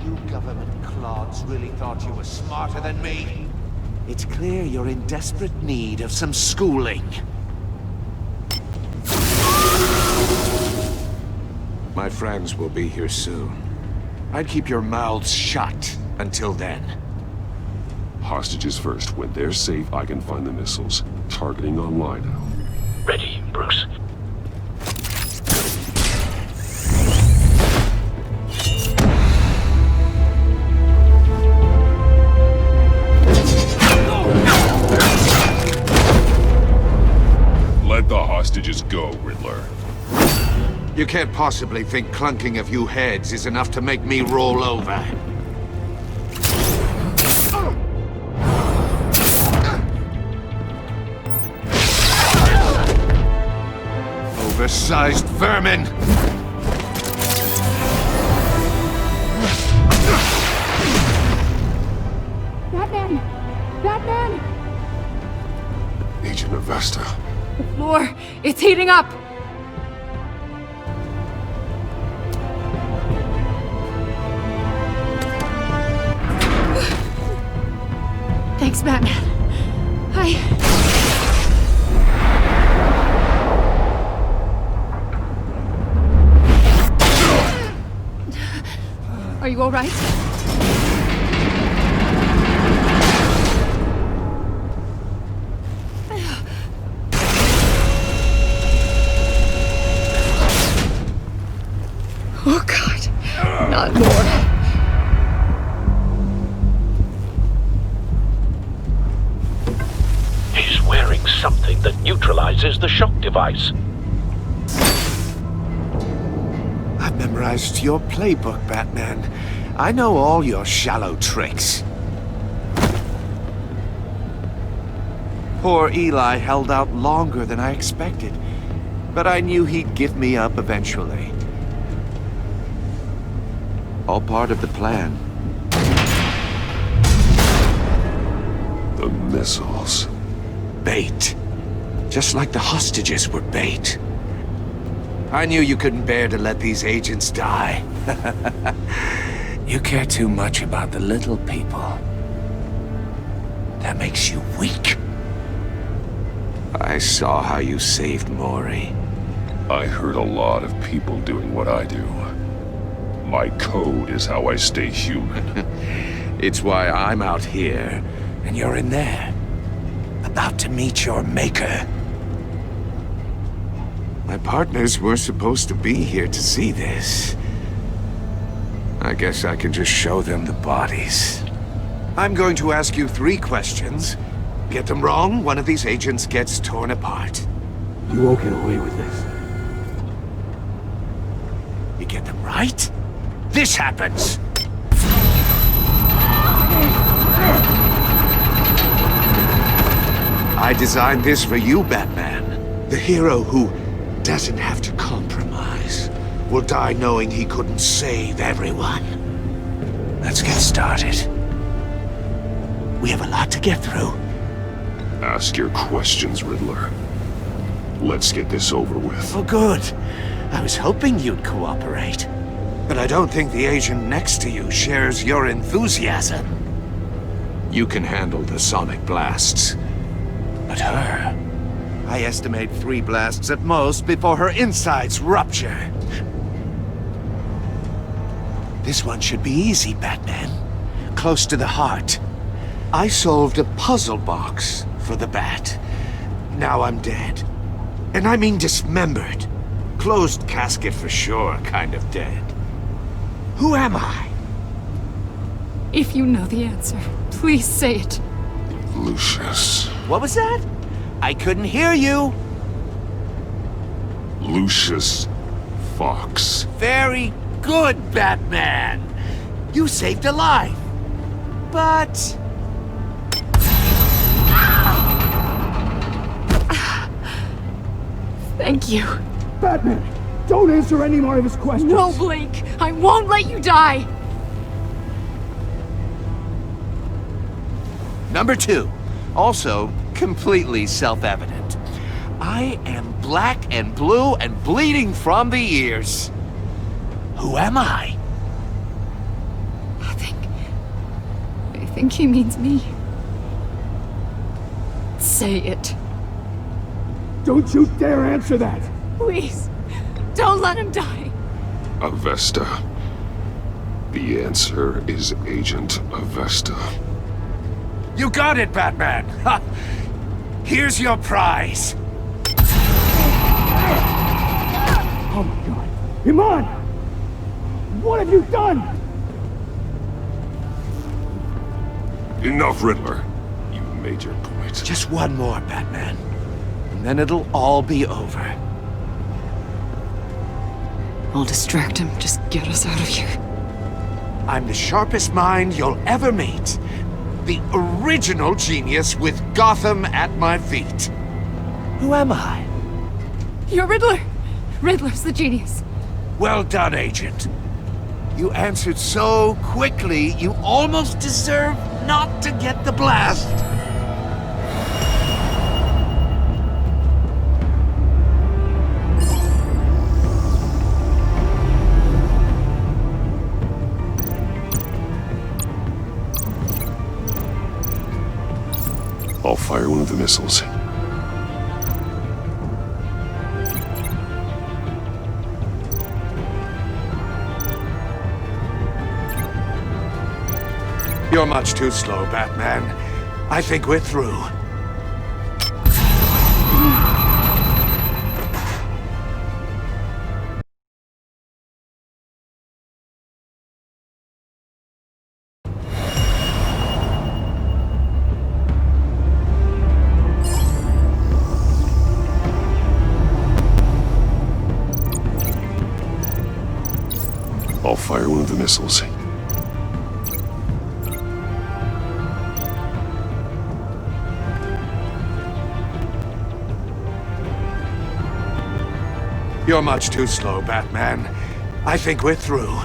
E: You government clods really thought you were smarter than me? It's clear you're in desperate need of some schooling. My friends will be here soon. I'd keep your mouths shut until then.
I: Hostages first. When they're safe, I can find the missiles. Targeting online now.
U: Ready, Bruce.
I: Let the hostages go, Riddler.
E: You can't possibly think clunking a few heads is enough to make me roll over. Oversized vermin!
G: Batman! Batman!
I: Agent Avesta.
L: The floor, it's heating up! Thanks, Batman. Are you all right? Oh, God. Not more.
U: He's wearing something that neutralizes the shock device.
E: I've memorized your playbook, Batman. I know all your shallow tricks. Poor Eli held out longer than I expected, but I knew he'd give me up eventually. All part of the plan.
I: The missiles.
E: Bait. Just like the hostages were bait. I knew you couldn't bear to let these agents die. You care too much about the little people. That makes you weak. I saw how you saved Maury.
I: I hurt a lot of people doing what I do. My code is how I stay human.
E: It's why I'm out here, and you're in there. About to meet your maker. My partners were supposed to be here to see this. I guess I can just show them the bodies. I'm going to ask you 3 questions. Get them wrong, one of these agents gets torn apart.
U: You won't get away with this.
E: You get them right, this happens! I designed this for you, Batman. The hero who doesn't have to compromise. Will die knowing he couldn't save everyone. Let's get started. We have a lot to get through.
I: Ask your questions, Riddler. Let's get this over with.
E: Oh, good. I was hoping you'd cooperate. But I don't think the agent next to you shares your enthusiasm. You can handle the sonic blasts. But her... I estimate 3 blasts at most before her insides rupture. This one should be easy, Batman. Close to the heart. I solved a puzzle box for the Bat. Now I'm dead. And I mean dismembered. Closed casket for sure, kind of dead. Who am I?
L: If you know the answer, please say it.
I: Lucius.
E: What was that? I couldn't hear you.
I: Lucius Fox.
E: Very good, Batman. You saved a life. But...
L: Thank you.
R: Batman, don't answer any more of his questions.
L: No, Blake. I won't let you die.
E: Number 2. Also, completely self-evident. I am black and blue and bleeding from the ears.
J: Who am I?
L: I think he means me. Say it.
R: Don't you dare answer that!
L: Please, don't let him die.
I: Avesta. The answer is Agent Avesta.
J: You got it, Batman! Ha! Here's your prize!
R: Oh my god! Iman! What have you done?
I: Enough, Riddler. You made your point.
J: Just one more, Batman. And then it'll all be over.
L: I'll distract him. Just get us out of here.
J: I'm the sharpest mind you'll ever meet. The original genius with Gotham at my feet. Who am I?
L: You're Riddler. Riddler's the genius.
J: Well done, Agent. You answered so quickly, you almost deserve not to get the blast.
I: I'll fire one of the missiles.
J: You're much too slow, Batman. I think we're through.
I: I'll fire one of the missiles.
J: You're much too slow, Batman. I think we're through.